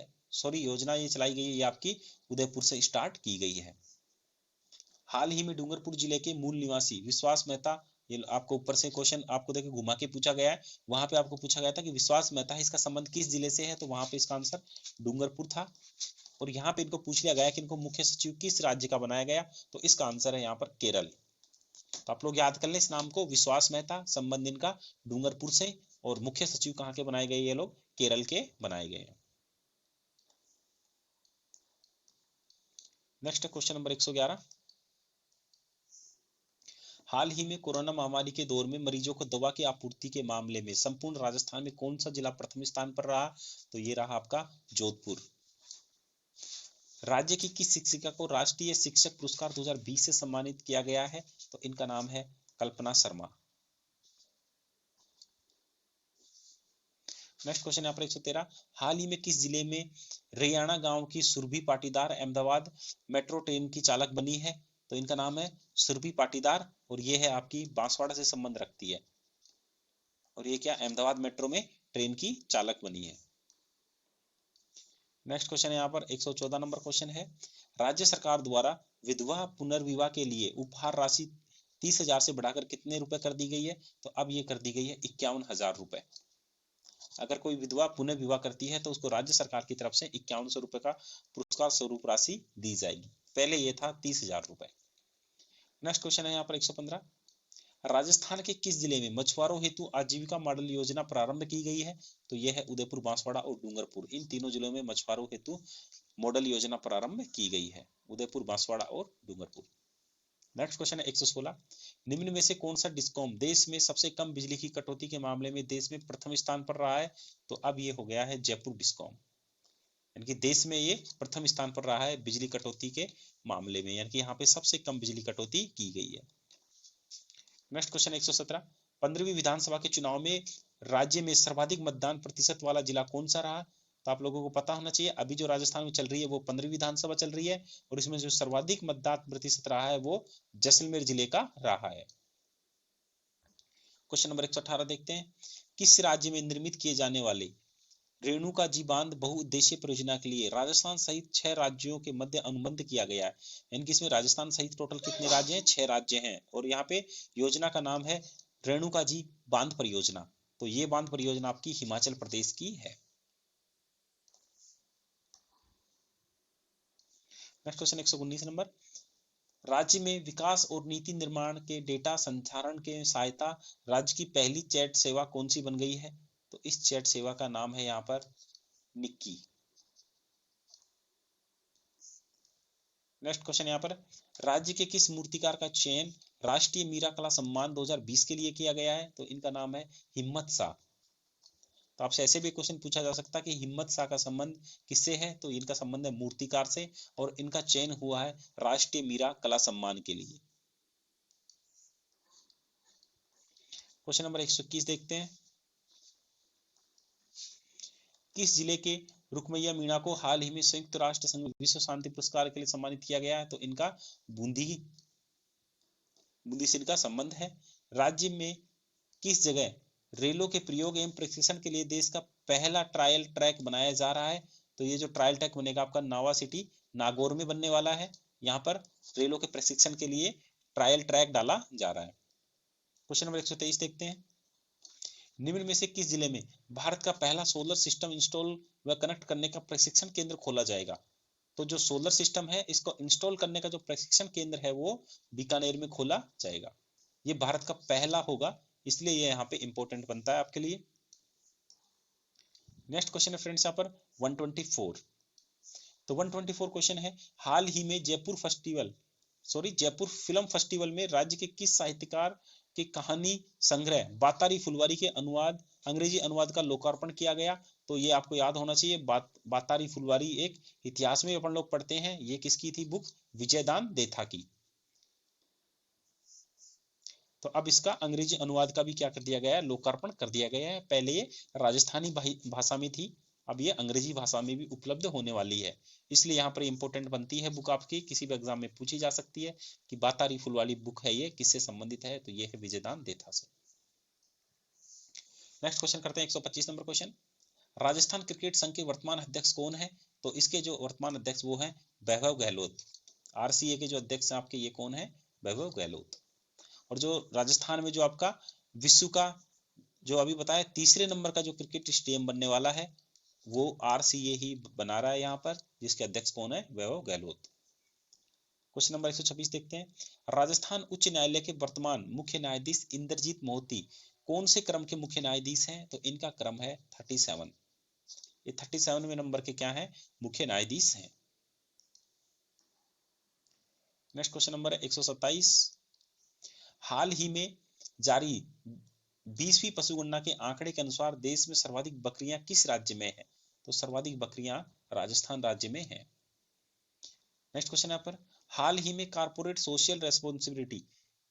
योजना ये चलाई गई है ये आपकी उदयपुर से स्टार्ट की गई है। हाल ही में डूंगरपुर जिले के मूल निवासी विश्वास मेहता, ये आपको ऊपर से क्वेश्चन आपको देखिए घुमा के पूछा गया है, वहां पे आपको पूछा गया था कि विश्वास मेहता है इसका संबंध किस जिले से है? तो वहां पे इसका आंसर डूंगरपुर था। और यहाँ पे इनको पूछ लिया गया कि इनको मुख्य सचिव किस राज्य का बनाया गया? तो इसका आंसर है यहाँ पर केरल। तो आप लोग याद कर लें इस नाम को, विश्वास मेहता, संबंध इनका डूंगरपुर से और मुख्य सचिव कहाँ के बनाए गए? ये लोग केरल के बनाए गए हैं। नेक्स्ट क्वेश्चन नंबर 111, हाल ही में कोरोना महामारी के दौर में मरीजों को दवा की आपूर्ति के मामले में संपूर्ण राजस्थान में कौन सा जिला प्रथम स्थान पर रहा? तो ये रहा आपका जोधपुर। राज्य की किस शिक्षिका को राष्ट्रीय शिक्षक पुरस्कार 2020 से सम्मानित किया गया है? तो इनका नाम है कल्पना शर्मा। नेक्स्ट क्वेश्चन यहाँ पर 113, हाल ही में किस जिले में रेयाणा गांव की सुरभि पाटीदार अहमदाबाद मेट्रो ट्रेन की चालक बनी है? तो इनका नाम है सुरभि पाटीदार और ये है आपकी बांसवाड़ा से संबंध रखती है और ये क्या अहमदाबाद मेट्रो में ट्रेन की चालक बनी है। नेक्स्ट क्वेश्चन यहाँ पर 114 नंबर क्वेश्चन है, राज्य सरकार द्वारा विधवा पुनर्विवाह के लिए उपहार राशि 30,000 से बढ़ाकर कितने रुपए कर दी गई है? तो अब ये कर दी गई है 51,000 रुपए। अगर कोई विधवा पुनः विवाह करती है तो उसको राज्य सरकार की तरफ से 5100 रुपए का पुरस्कार स्वरूप राशि दी जाएगी, पहले ये था 30,000 रुपए। नेक्स्ट क्वेश्चन है यहाँ पर 115, राजस्थान के किस जिले में मछुआरों हेतु आजीविका मॉडल योजना प्रारंभ की गई है? तो यह है उदयपुर, बांसवाड़ा और डूंगरपुर। इन तीनों जिलों में मछुआरों हेतु मॉडल योजना प्रारंभ की गई है, उदयपुर, बांसवाड़ा और डूंगरपुर। नेक्स्ट क्वेश्चन है 116, निम्न में से कौन सा डिस्कॉम देश में सबसे कम बिजली की कटौती के मामले में देश में प्रथम स्थान पर रहा है? तो अब ये हो गया है जयपुर डिस्कॉम, यानी कि देश में ये प्रथम स्थान पर रहा है बिजली कटौती के मामले में, यानी कि यहाँ पे सबसे कम बिजली कटौती की गई है। नेक्स्ट क्वेश्चन 117, 15वीं विधानसभा के चुनाव में राज्य में सर्वाधिक मतदान प्रतिशत वाला जिला कौन सा रहा? तो आप लोगों को पता होना चाहिए, अभी जो राजस्थान में चल रही है वो 15वीं विधानसभा चल रही है और इसमें जो सर्वाधिक मतदान प्रतिशत रहा है वो जैसलमेर जिले का रहा है। क्वेश्चन नंबर 118 देखते हैं, किस राज्य में निर्मित किए जाने वाले रेणुका जी बांध बहुउद्देशीय परियोजना के लिए राजस्थान सहित 6 राज्यों के मध्य अनुबंध किया गया है? यानी कि इसमें राजस्थान सहित टोटल कितने राज्य हैं? 6 राज्य हैं और यहाँ पे योजना का नाम है रेणुका जी बांध परियोजना। तो ये बांध परियोजना आपकी हिमाचल प्रदेश की है। नेक्स्ट क्वेश्चन 119 नंबर, राज्य में विकास और नीति निर्माण के डेटा संचारण के सहायता राज्य की पहली चैट सेवा कौन सी बन गई है? तो इस चैट सेवा का नाम है यहाँ पर निक्की। नेक्स्ट क्वेश्चन यहाँ पर, राज्य के किस मूर्तिकार का चयन राष्ट्रीय मीरा कला सम्मान 2020 के लिए किया गया है? तो इनका नाम है हिम्मत शाह। तो आपसे ऐसे भी क्वेश्चन पूछा जा सकता है कि हिम्मत शाह का संबंध किससे है? तो इनका संबंध है मूर्तिकार से और इनका चयन हुआ है राष्ट्रीय मीरा कला सम्मान के लिए। क्वेश्चन नंबर 121 देखते हैं, किस जिले के रुकमैया मीणा को हाल ही में संयुक्त राष्ट्र संघ विश्व शांति पुरस्कार के लिए सम्मानित किया गया है? तो इनका बूंदी से इनका संबंध है। राज्य में किस जगह रेलों के प्रयोग एवं प्रशिक्षण के लिए देश का पहला ट्रायल ट्रैक बनाया जा रहा है? तो ये जो ट्रायल ट्रैक बनेगा आपका नावा सिटी नागौर में बनने वाला है। यहाँ पर रेलों के प्रशिक्षण के लिए ट्रायल ट्रैक डाला जा रहा है। क्वेश्चन नंबर 123 देखते हैं, निम्न में से किस जिले में भारत का पहला सोलर सिस्टम इंस्टॉल व कनेक्ट करने का प्रशिक्षण केंद्र खोला जाएगा? तो जो सोलर सिस्टम है इसको इंस्टॉल करने का जो प्रशिक्षण केंद्र है वो बीकानेर में खोला जाएगा। ये भारत का पहला होगा, इसलिए ये यहाँ पे इंपॉर्टेंट बनता है आपके लिए। नेक्स्ट क्वेश्चन है फ्रेंड्स यहाँ पर 124। तो 124 क्वेश्चन है, हाल ही में जयपुर फिल्म फेस्टिवल में राज्य के किस साहित्यकार के कहानी संग्रह बातारी फुलवारी के अंग्रेजी अनुवाद का लोकार्पण किया गया? तो ये आपको याद होना चाहिए, बातारी फुलवारी एक इतिहास में अपन लोग पढ़ते हैं, ये किसकी थी बुक? विजयदान देथा की। तो अब इसका अंग्रेजी अनुवाद का भी क्या कर दिया गया है? लोकार्पण कर दिया गया है। पहले ये राजस्थानी भाषा में थी, अब ये अंग्रेजी भाषा में भी उपलब्ध होने वाली है, इसलिए यहाँ पर इंपॉर्टेंट बनती है बुक आपकी, किसी भी एग्जाम में पूछी जा सकती है कि बातारी फुलवारी बुक है ये किससे संबंधित है? तो ये है विजयदान देथा से। नेक्स्ट क्वेश्चन करते हैं 125 नंबर क्वेश्चन, राजस्थान क्रिकेट संघ के वर्तमान अध्यक्ष कौन है? तो इसके जो वर्तमान अध्यक्ष वो है वैभव गहलोत। आरसीए के जो अध्यक्ष हैं आपके ये कौन है? वैभव गहलोत। और जो राजस्थान में जो आपका विश्व का जो अभी बताया तीसरे नंबर का जो क्रिकेट स्टेडियम बनने वाला है वो आरसीए ही बना रहा है यहाँ पर, जिसके अध्यक्ष कौन है? वैभव गहलोत। क्वेश्चन नंबर 126 देखते हैं, राजस्थान उच्च न्यायालय के वर्तमान मुख्य न्यायाधीश इंद्रजीत मोहती कौन से क्रम के मुख्य न्यायाधीश हैं? तो इनका क्रम है 37। ये 37वें नंबर के क्या है? मुख्य न्यायाधीश हैं। नेक्स्ट क्वेश्चन नंबर है 127, हाल ही में जारी 20वीं पशुगणना के आंकड़े के अनुसार देश में सर्वाधिक बकरियां किस राज्य में है? तो सर्वाधिक बकरियां राजस्थान राज्य में है। नेक्स्ट क्वेश्चन यहाँ पर, हाल ही में कारपोरेट सोशल रेस्पॉन्सिबिलिटी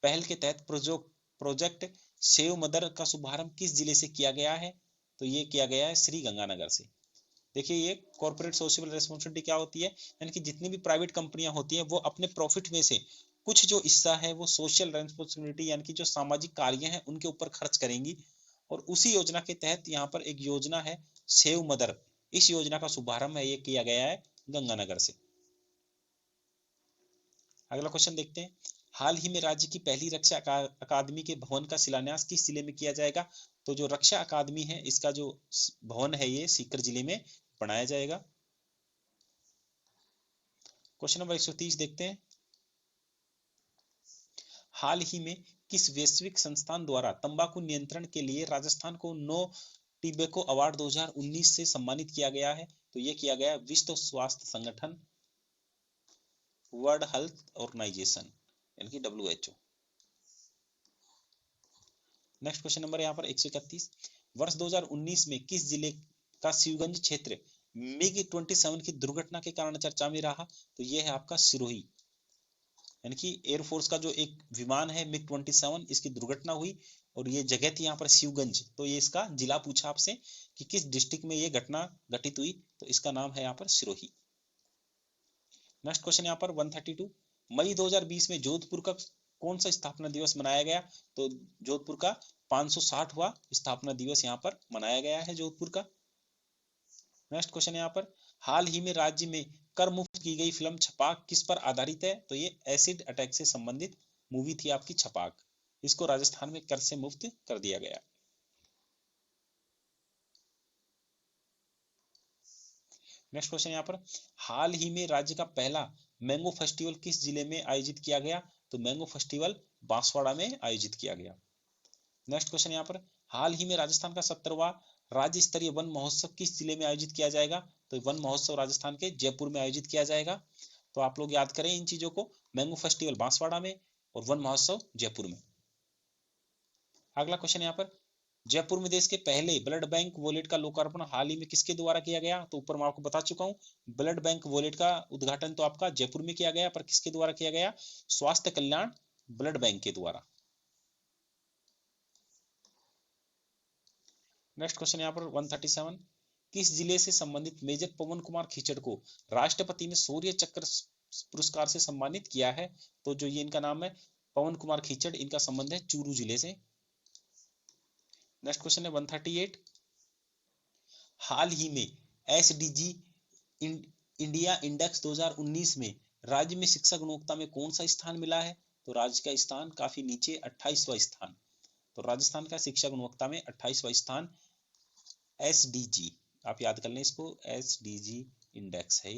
पहल के तहत प्रोजेक्ट सेव मदर का शुभारंभ किस जिले से किया गया है? तो ये किया गया है श्री गंगानगर से। देखिए ये कॉर्पोरेट सोशल रेस्पॉन्सिबिलिटी क्या होती है, यानी कि जितनी भी प्राइवेट कंपनियां होती हैं वो अपने प्रॉफिट में से कुछ जो हिस्सा है वो सोशल रेस्पॉन्सिबिलिटी यानी कि जो सामाजिक कार्य हैं उनके ऊपर खर्च करेंगी, और उसी योजना के तहत यहाँ पर एक योजना है सेव मदर, इस योजना का शुभारंभ है ये किया गया है गंगानगर से। अगला क्वेश्चन देखते हैं, हाल ही में राज्य की पहली रक्षा अकादमी के भवन का शिलान्यास किस जिले में किया जाएगा? तो जो रक्षा अकादमी है इसका जो भवन है ये सीकर जिले में बनाया जाएगा। क्वेश्चन नंबर 130 देखते हैं, हाल ही में किस वैश्विक संस्थान द्वारा तंबाकू नियंत्रण के लिए राजस्थान को नो टिबेको अवार्ड 2019 से सम्मानित किया गया है? तो ये किया गया विश्व स्वास्थ्य संगठन, वर्ल्ड हेल्थ ऑर्गेनाइजेशन यानी कि WHO। नेक्स्ट क्वेश्चन नंबर यहाँ पर 131, वर्ष 2019 में किस जिले का शिवगंज क्षेत्र मिग 27 की दुर्घटना के कारण चर्चा में रहा? तो ये है आपका सिरोही, यानी कि एयरफोर्स का जो एक विमान है मिग 27, इसकी दुर्घटना हुई और ये जगह थी यहाँ पर शिवगंज। तो ये इसका जिला पूछा आपसे कि किस डिस्ट्रिक्ट में ये घटना घटित हुई, तो इसका नाम है यहाँ पर सिरोही। नेक्स्ट क्वेश्चन यहाँ पर 132, मई 2020 में जोधपुर का कौन सा स्थापना दिवस मनाया गया? तो जोधपुर का 560वां स्थापना दिवस यहाँ पर मनाया गया है जोधपुर का। नेक्स्ट क्वेश्चन यहाँ पर, हाल ही में राज्य में कर मुक्त की गई फिल्म छपाक किस पर आधारित है? तो ये एसिड अटैक से संबंधित मूवी थी आपकी छपाक, इसको राजस्थान में कर से मुक्त कर दिया गया। नेक्स्ट क्वेश्चन यहाँ पर, हाल ही में राज्य का पहला मैंगो फेस्टिवल किस जिले में आयोजित किया गया? तो मैंगो फेस्टिवल बांसवाड़ा में आयोजित किया गया। नेक्स्ट क्वेश्चन यहाँ पर, हाल ही में राजस्थान का 17वां राज्य स्तरीय वन महोत्सव किस जिले में आयोजित किया जाएगा? तो वन महोत्सव राजस्थान के जयपुर में आयोजित किया जाएगा। तो आप लोग याद करें इन चीजों को, मैंगो फेस्टिवल बांसवाड़ा में और वन महोत्सव जयपुर में। अगला क्वेश्चन यहाँ पर, जयपुर में देश के पहले ब्लड बैंक वॉलेट का लोकार्पण हाल ही में किसके द्वारा किया गया? तो ऊपर मैं आपको बता चुका हूँ, ब्लड बैंक वॉलेट का उद्घाटन तो आपका जयपुर में किया गया, पर किसके द्वारा किया गया? स्वास्थ्य कल्याण ब्लड बैंक के द्वारा। नेक्स्ट क्वेश्चन यहाँ पर 137, किस जिले से संबंधित मेजर पवन कुमार खीचड़ को राष्ट्रपति ने शौर्य चक्र पुरस्कार से सम्मानित किया है? तो जो ये इनका नाम है पवन कुमार खीचड़, इनका संबंध है चूरू जिले से। नेक्स्ट क्वेश्चन है 138, हाल ही में SDG इंडिया इंडेक्स 2019 में राज्य में शिक्षा गुणवत्ता में कौन सा स्थान मिला है? तो राज्य का स्थान काफी नीचे, 28वां स्थान। तो राजस्थान का शिक्षा गुणवत्ता में 28वां स्थान SDG, आप याद कर लें इसको, SDG इंडेक्स है,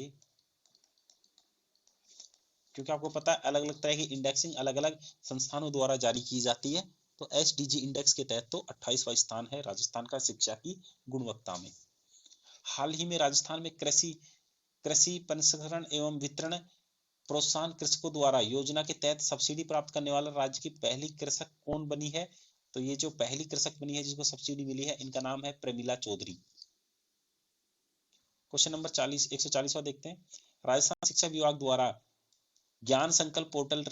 क्योंकि आपको पता है अलग अलग तरह की इंडेक्सिंग अलग अलग संस्थानों द्वारा जारी की जाती है। तो SDG इंडेक्स के तहत तो 28वां स्थान है राजस्थान का शिक्षा की गुणवत्ता में। हाल ही में राजस्थान में कृषि प्रसंस्करण एवं वितरण प्रोत्साहन कृषकों द्वारा योजना के तहत सब्सिडी प्राप्त करने वाला राज्य की पहली कृषक कौन बनी है? तो ये जो पहली कृषक बनी है जिसको सब्सिडी मिली है, इनका नाम है प्रमिला चौधरी। क्वेश्चन नंबर 140वां देखते हैं, राजस्थान शिक्षा विभाग द्वारा ज्ञान संकल्प पोर्टल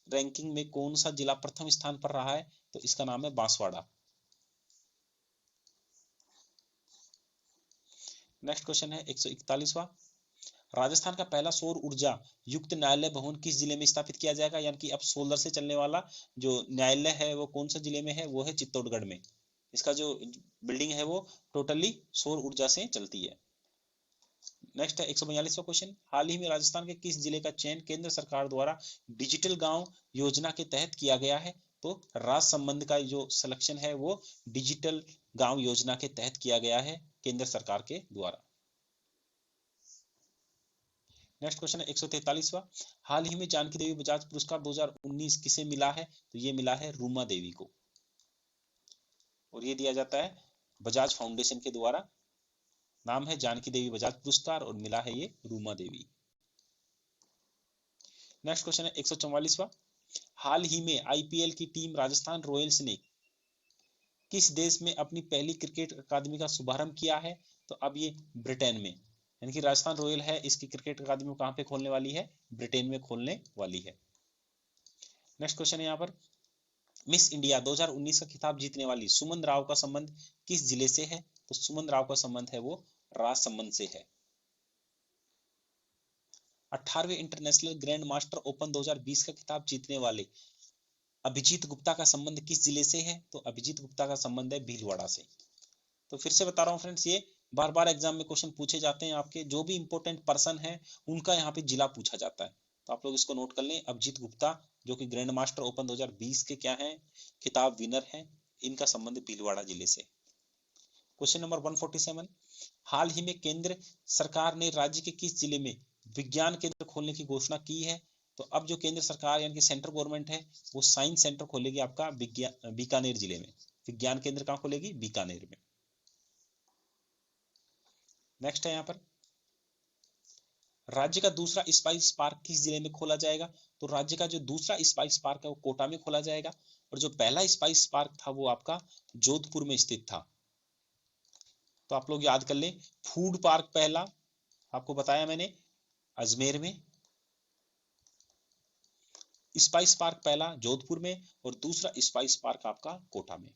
रैंकिंग में कौन सा जिला प्रथम स्थान पर रहा है? तो इसका नाम है बांसवाड़ा। नेक्स्ट क्वेश्चन है 141वां, राजस्थान का पहला सौर ऊर्जा युक्त न्यायालय भवन किस जिले में स्थापित किया जाएगा? यानी कि अब सोलर से चलने वाला जो न्यायालय है वो कौन सा जिले में है? वो है चित्तौड़गढ़ में। इसका जो बिल्डिंग है वो टोटली सौर ऊर्जा से चलती है। नेक्स्ट है 142वां क्वेश्चन, हाल ही में राजस्थान के किस जिले का चयन केंद्र सरकार द्वारा डिजिटल गांव योजना के तहत किया गया है? तो राज संबंध का जो सिलेक्शन है वो डिजिटल गांव योजना के तहत किया गया है केंद्र सरकार के द्वारा। नेक्स्ट क्वेश्चन है 143वां, हाल ही में जानकी देवी बजाज पुरस्कार 2019 किसे मिला है? तो ये मिला है रूमा देवी को, और ये दिया जाता है बजाज फाउंडेशन के द्वारा। नाम है जानकी देवी बजाज पुरस्कार और मिला है ये रूमा देवी। नेक्स्ट क्वेश्चन है 144वां, हाल ही में IPL की टीम राजस्थान रॉयल्स ने किस देश में अपनी पहली क्रिकेट अकादमी का शुभारंभ किया है? तो अब ये ब्रिटेन में, यानी कि राजस्थान रॉयल है इसकी क्रिकेट अकादमी कहां पे खोलने वाली है? ब्रिटेन में खोलने वाली है। नेक्स्ट क्वेश्चन है यहाँ पर, मिस इंडिया 2019 का खिताब जीतने वाली सुमन राव का संबंध किस जिले से है? तो सुमन राव का संबंध है वो राजसमंद से है। 18वें इंटरनेशनल ग्रैंड मास्टर ओपन 2020 का खिताब जीतने वाले अभिजीत गुप्ता का संबंध किस जिले से है? तो अभिजीत गुप्ता का संबंध है भीलवाड़ा से। तो फिर से बता रहा हूँ फ्रेंड्स, ये बार बार एग्जाम में क्वेश्चन पूछे जाते हैं, आपके जो भी इंपॉर्टेंट पर्सन है उनका यहाँ पे जिला पूछा जाता है। तो आप लोग इसको नोट कर लें, अभिजीत गुप्ता जो कि ग्रैंड मास्टर ओपन 2020 के क्या हैं, खिताब विनर हैं, इनका संबंध भीलवाड़ा जिले से। क्वेश्चन नंबर 147, हाल ही में केंद्र सरकार ने राज्य के किस जिले में विज्ञान केंद्र खोलने की घोषणा की है? तो अब जो केंद्र सरकार यानी कि सेंट्रल गवर्नमेंट है वो साइंस सेंटर खोलेगी आपका बीकानेर जिले में। विज्ञान केंद्र कहाँ खोलेगी? बीकानेर में। नेक्स्ट है यहाँ पर, राज्य का दूसरा स्पाइस पार्क किस जिले में खोला जाएगा? तो राज्य का जो दूसरा स्पाइस पार्क है वो कोटा में खोला जाएगा, और जो पहला स्पाइस पार्क था वो आपका जोधपुर में स्थित था। तो आप लोग याद कर लें, फूड पार्क पहला आपको बताया मैंने अजमेर में, स्पाइस पार्क पहला जोधपुर में, और दूसरा स्पाइस पार्क आपका कोटा में।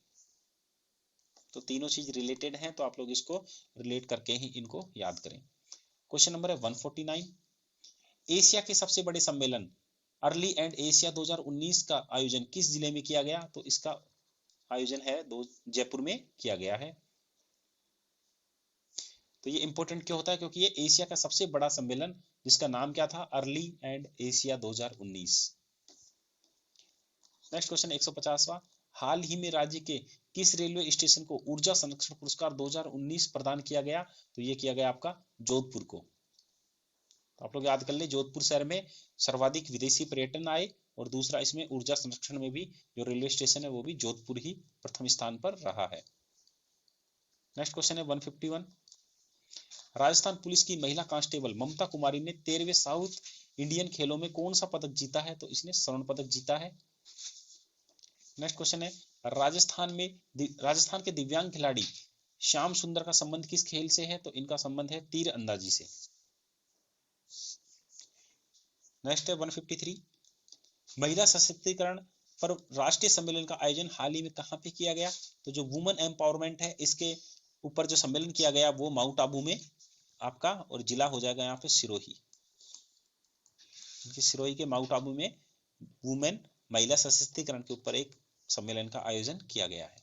तो तीनों चीज रिलेटेड हैं, तो आप लोग इसको रिलेट करके ही इनको याद करें। क्वेश्चन नंबर है 149, एशिया के सबसे बड़े सम्मेलन अर्ली एंड एशिया 2019 का आयोजन किस जिले में किया गया? तो इसका आयोजन है जयपुर में किया गया है। तो ये इंपॉर्टेंट क्यों होता है? क्योंकि ये एशिया का सबसे बड़ा सम्मेलन जिसका नाम क्या था? Early and Asia 2019। Next question 150वां, हाल ही में राज्य के किस रेलवे स्टेशन को ऊर्जा संरक्षण पुरस्कार 2019 प्रदान किया गया? तो ये किया गया आपका जोधपुर को। तो आप लोग याद कर ले, जोधपुर शहर में सर्वाधिक विदेशी पर्यटन आए, और दूसरा इसमें ऊर्जा संरक्षण में भी जो रेलवे स्टेशन है वो भी जोधपुर ही प्रथम स्थान पर रहा है। नेक्स्ट क्वेश्चन है 151, राजस्थान पुलिस की महिला कांस्टेबल ममता कुमारी ने 13वें साउथ इंडियन खेलों में कौन सा पदक जीता है? तो इसने स्वर्ण पदक जीता है। नेक्स्ट क्वेश्चन है, राजस्थान के दिव्यांग खिलाड़ी श्याम सुंदर का संबंध किस खेल से है? तो इनका संबंध है तीर अंदाजी से। नेक्स्ट है 153, महिला सशक्तिकरण पर राष्ट्रीय सम्मेलन का आयोजन हाल ही में कहां पे किया गया? तो जो वुमेन एम्पावरमेंट है इसके ऊपर जो सम्मेलन किया गया वो माउंट आबू में आपका, और जिला हो जाएगा यहाँ पे सिरोही। सिरोही के माउंट आबू में वुमेन महिला सशक्तिकरण के ऊपर एक सम्मेलन का आयोजन किया गया है।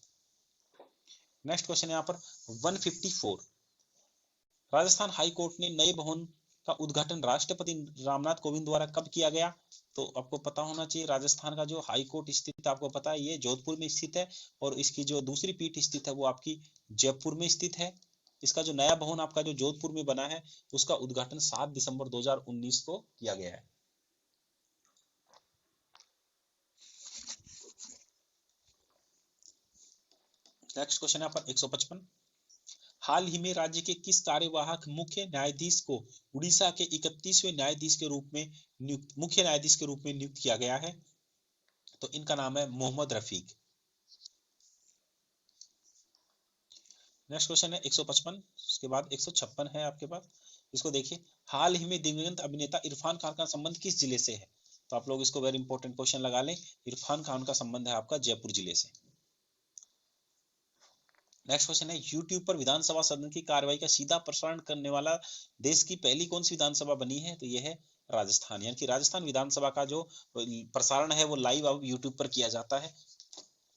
नेक्स्ट क्वेश्चन यहाँ पर 154, राजस्थान हाई कोर्ट ने नए भवन का उद्घाटन राष्ट्रपति रामनाथ कोविंद द्वारा कब किया गया? तो आपको पता होना चाहिए, राजस्थान का जो हाई कोर्ट स्थित है आपको पता है ये जोधपुर में स्थित है, और इसकी जो दूसरी पीठ स्थित है वो आपकी जयपुर में स्थित है। इसका जो नया भवन आपका जो जोधपुर में बना है उसका उद्घाटन 7 दिसंबर 2019 को किया गया है। नेक्स्ट क्वेश्चन है पर 155, हाल ही में राज्य के किस कार्यवाहक मुख्य न्यायाधीश को उड़ीसा के 31वें न्यायाधीश के रूप में मुख्य न्यायाधीश के रूप में नियुक्त किया गया है? तो इनका नाम है मोहम्मद रफीक। नेक्स्ट क्वेश्चन है 155, उसके बाद 156 है आपके पास, इसको देखिए, हाल ही में दिवंगत अभिनेता इरफान खान का संबंध किस जिले से है? तो आप लोग इसको वेरी इंपॉर्टेंट क्वेश्चन लगा लें, इरफान खान का संबंध है आपका जयपुर जिले से। नेक्स्ट क्वेश्चन है, यूट्यूब पर विधानसभा सदन की कार्रवाई का सीधा प्रसारण करने वाला देश की पहली कौन सी विधानसभा बनी है? तो यह है राजस्थान, यानी कि राजस्थान विधानसभा का जो प्रसारण है वो लाइव अब यूट्यूब पर किया जाता है।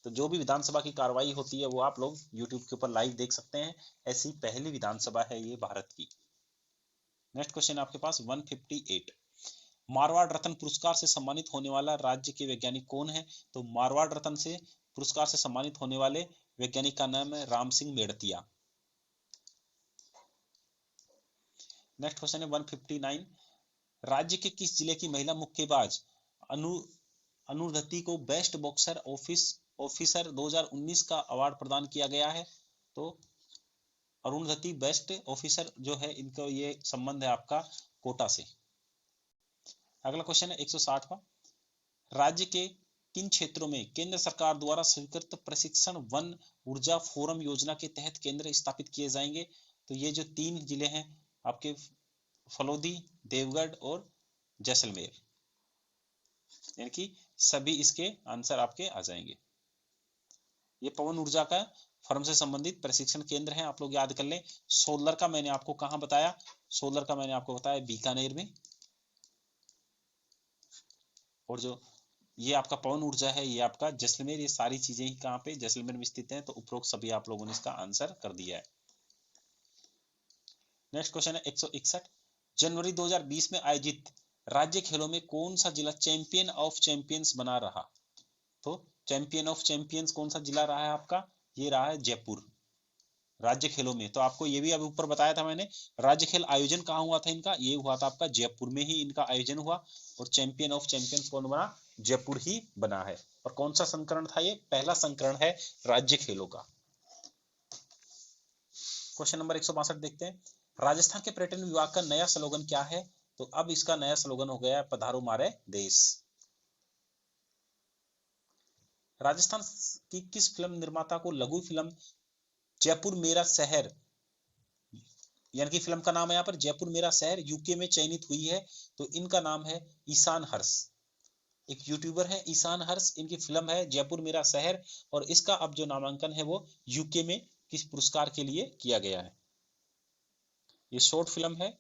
तो जो भी विधानसभा की कार्रवाई होती है वो आप लोग यूट्यूब के ऊपर लाइव देख सकते हैं। ऐसी पहली विधानसभा है ये भारत की। नेक्स्ट क्वेश्चन आपके पास 158, मारवाड़ रत्न पुरस्कार से सम्मानित होने वाला राज्य के वैज्ञानिक कौन है? तो मारवाड़ रत्न से पुरस्कार से सम्मानित होने वाले वैज्ञानिक का नाम है राम सिंह मेड़तिया। नेक्स्ट क्वेश्चन है 159, राज्य के किस जिले की महिला मुक्केबाज अनुधति को बेस्ट बॉक्सर ऑफिसर 2019 का अवार्ड प्रदान किया गया है? तो अरुणधति बेस्ट ऑफिसर जो है इनको ये संबंध है आपका कोटा से। अगला क्वेश्चन है 160वां, राज्य के किन क्षेत्रों में केंद्र सरकार द्वारा स्वीकृत प्रशिक्षण वन ऊर्जा फोरम योजना के तहत केंद्र स्थापित किए जाएंगे? तो ये जो 3 जिले हैं आपके फलोदी, देवगढ़ और जैसलमेर, यानी कि सभी इसके आंसर आपके आ जाएंगे। ये पवन ऊर्जा का फर्म से संबंधित प्रशिक्षण केंद्र है, आप लोग याद कर लें। सोलर का मैंने आपको कहां बताया? सोलर का मैंने आपको बताया बीकानेर में, और जो ये आपका पवन ऊर्जा है ये आपका जैसलमेर। ये सारी चीजें ही कहां पे? जैसलमेर में स्थित हैं। तो उपरोक्त सभी आप लोगों ने इसका आंसर कर दिया है। नेक्स्ट क्वेश्चन है 161, जनवरी 2020 में आयोजित राज्य खेलों में कौन सा जिला चैंपियन ऑफ चैंपियंस बना रहा? तो चैंपियन ऑफ चैंपियंस कौन सा जिला रहा है आपका? ये रहा है जयपुर। राज्य खेलों में। तो आपको ये भी अभी ऊपर बताया था मैंने, राज्य खेल आयोजन कहाँ हुआ था इनका, ये हुआ था आपका जयपुर में ही इनका आयोजन हुआ, और चैंपियन ऑफ चैंपियंस कौन बना, जयपुर ही बना है। और कौन सा संस्करण था ये, पहला संस्करण है राज्य खेलों का। क्वेश्चन नंबर 162 देखते हैं, राजस्थान के पर्यटन विभाग का नया स्लोगन क्या है। तो अब इसका नया स्लोगन हो गया है पधारो मारे देश। राजस्थान की किस फिल्म निर्माता को लघु फिल्म जयपुर मेरा शहर, यानी कि फिल्म का नाम है यहाँ पर जयपुर मेरा शहर, यूके में चयनित हुई है। तो इनका नाम है ईशान हर्ष, एक यूट्यूबर है ईशान हर्ष, इनकी फिल्म है जयपुर मेरा शहर, और इसका अब जो नामांकन है वो यूके में किस पुरस्कार के लिए किया गया है। ये शॉर्ट फिल्म है।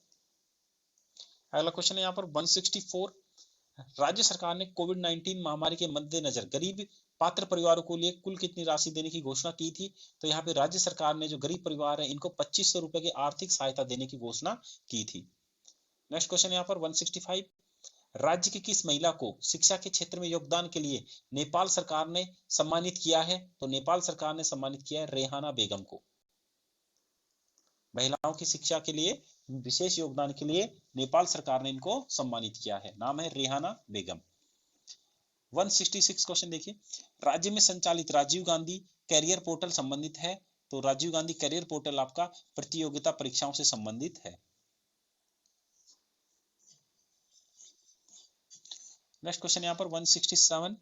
अगला क्वेश्चन है यहाँ पर 164, राज्य सरकार ने कोविड-19 महामारी के मद्देनजर गरीब पात्र परिवारों को लिए कुल कितनी राशि देने की घोषणा की थी। तो यहाँ पे राज्य सरकार ने जो गरीब परिवार है इनको 2500 रुपए की आर्थिक सहायता देने की घोषणा की थी। नेक्स्ट क्वेश्चन यहाँ पर 165, राज्य की किस महिला को शिक्षा के क्षेत्र में योगदान के लिए नेपाल सरकार ने सम्मानित किया है। तो नेपाल सरकार ने सम्मानित किया है रेहाना बेगम को, महिलाओं की शिक्षा के लिए विशेष योगदान के लिए नेपाल सरकार ने इनको सम्मानित किया है, नाम है रेहाना बेगम। 166 क्वेश्चन देखिए, राज्य में संचालित राजीव गांधी कैरियर पोर्टल संबंधित है। तो राजीव गांधी कैरियर पोर्टल आपका प्रतियोगिता परीक्षाओं से संबंधित है। नेक्स्ट क्वेश्चन यहाँ पर 167,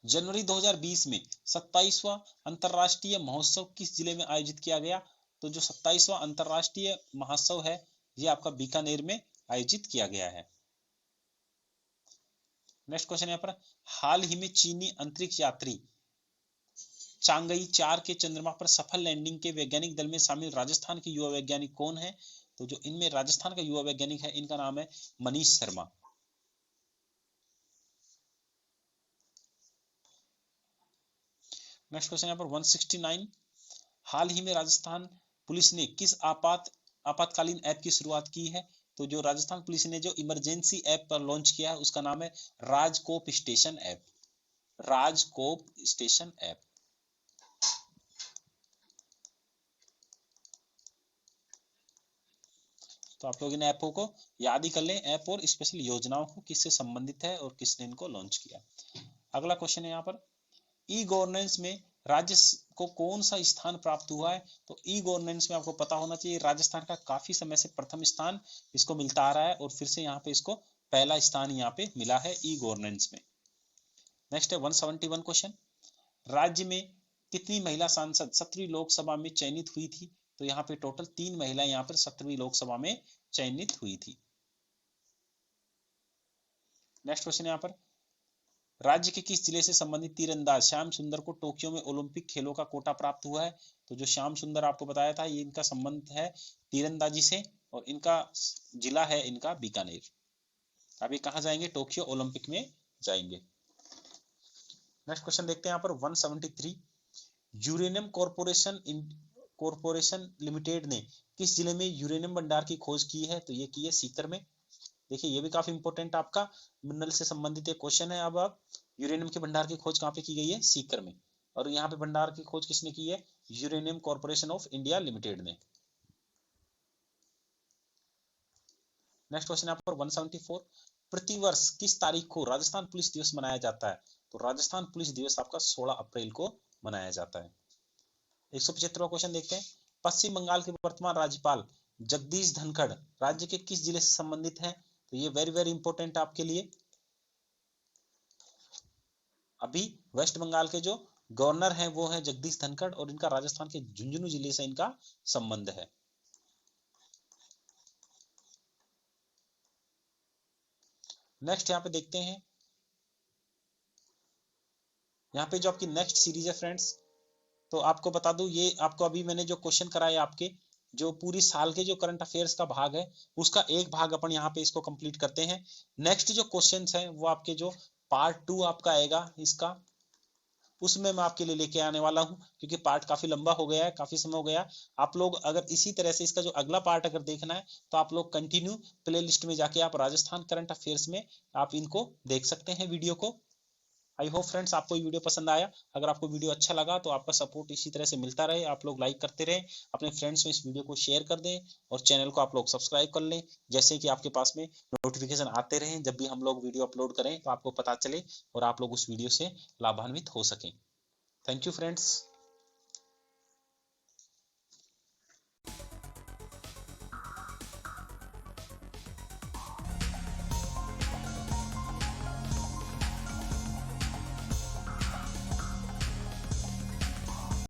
जनवरी 2020 में 27वां अंतरराष्ट्रीय महोत्सव किस जिले में आयोजित किया गया। तो जो 27वां अंतरराष्ट्रीय महोत्सव है ये आपका बीकानेर में आयोजित किया गया है। नेक्स्ट क्वेश्चन यहाँ पर, हाल ही में चीनी अंतरिक्ष यात्री चांगई 4 के चंद्रमा पर सफल लैंडिंग के वैज्ञानिक दल में शामिल राजस्थान के युवा वैज्ञानिक कौन है। तो जो इनमें राजस्थान का युवा वैज्ञानिक है इनका नाम है मनीष शर्मा। नेक्स्ट क्वेश्चन यहाँ पर 169, हाल ही में राजस्थान पुलिस ने किस आपातकालीन ऐप की शुरुआत की है। तो जो राजस्थान पुलिस ने जो इमरजेंसी ऐप पर लॉन्च किया है उसका नाम है RajCop station app, RajCop station app. तो आप लोग इन ऐपों को याद ही कर लें, ऐप और स्पेशल योजनाओं को किससे संबंधित है और किसने इनको लॉन्च किया। अगला क्वेश्चन है यहाँ पर, ई गवर्नेंस में राज्य को कौन सा स्थान प्राप्त हुआ है। तो ई गवर्नेंस में आपको पता होना चाहिए राजस्थान का काफी समय से प्रथम स्थान इसको मिलता आ रहा है, और फिर से यहाँ पे इसको पहला स्थान यहाँ पे मिला है ई गवर्नेंस में। नेक्स्ट है 171 क्वेश्चन, राज्य में कितनी महिला सांसद 17वीं लोकसभा में चयनित हुई थी। तो यहाँ पे टोटल 3 महिलाएं यहाँ पर 17वीं लोकसभा में चयनित हुई थी। नेक्स्ट क्वेश्चन यहाँ पर, राज्य के किस जिले से संबंधित तीरंदाज श्याम सुंदर को टोक्यो में ओलंपिक खेलों का कोटा प्राप्त हुआ है। तो जो श्याम सुंदर आपको बताया था ये इनका संबंध है तीरंदाजी से, और इनका जिला है इनका बीकानेर। अब ये कहाँ जाएंगे, टोक्यो ओलंपिक में जाएंगे। नेक्स्ट क्वेश्चन देखते हैं यहाँ पर 173, यूरेनियम कॉर्पोरेशन लिमिटेड ने किस जिले में यूरेनियम भंडार की खोज की है। तो ये की है सीकर में। देखिए ये भी काफी इंपॉर्टेंट आपका मिनरल से संबंधित एक क्वेश्चन है। अब यूरेनियम के भंडार की खोज कहाँ पे की गई है, सीकर में, और यहाँ पे भंडार की खोज किसने की है, uranium corporation of India limited ने। नेक्स्ट क्वेश्चन यहाँ पर 174, प्रतिवर्ष किस तारीख को राजस्थान पुलिस दिवस मनाया जाता है। तो राजस्थान पुलिस दिवस आपका 16 अप्रैल को मनाया जाता है। 175वां क्वेश्चन देखते हैं, पश्चिम बंगाल के वर्तमान राज्यपाल जगदीश धनखड़ राज्य के किस जिले से संबंधित हैं। तो ये वेरी वेरी इंपॉर्टेंट आपके लिए। अभी वेस्ट बंगाल के जो गवर्नर हैं वो हैं जगदीश धनखड़, और इनका राजस्थान के झुंझुनू जिले से इनका संबंध है। नेक्स्ट यहाँ पे देखते हैं, यहाँ पे जो आपकी नेक्स्ट सीरीज है फ्रेंड्स, तो आपको बता दूं ये आपको अभी मैंने जो क्वेश्चन कराए आपके जो पूरी साल के जो करंट अफेयर्स का भाग है उसका एक भाग अपन यहाँ पे इसको कंप्लीट करते हैं। नेक्स्ट जो क्वेश्चंस हैं वो आपके जो पार्ट 2 आपका आएगा इसका, उसमें मैं आपके लिए लेके आने वाला हूं, क्योंकि पार्ट काफी लंबा हो गया है, काफी समय हो गया। आप लोग अगर इसी तरह से इसका जो अगला पार्ट अगर देखना है तो आप लोग कंटिन्यू प्ले लिस्ट में जाके आप राजस्थान करंट अफेयर्स में आप इनको देख सकते हैं वीडियो को। आई होप फ्रेंड्स आपको ये वीडियो पसंद आया। अगर आपको वीडियो अच्छा लगा तो आपका सपोर्ट इसी तरह से मिलता रहे, आप लोग लाइक करते रहें, अपने फ्रेंड्स में इस वीडियो को शेयर कर दें और चैनल को आप लोग सब्सक्राइब कर लें, जैसे कि आपके पास में नोटिफिकेशन आते रहें जब भी हम लोग वीडियो अपलोड करें तो आपको पता चले और आप लोग उस वीडियो से लाभान्वित हो सकें। Thank you friends.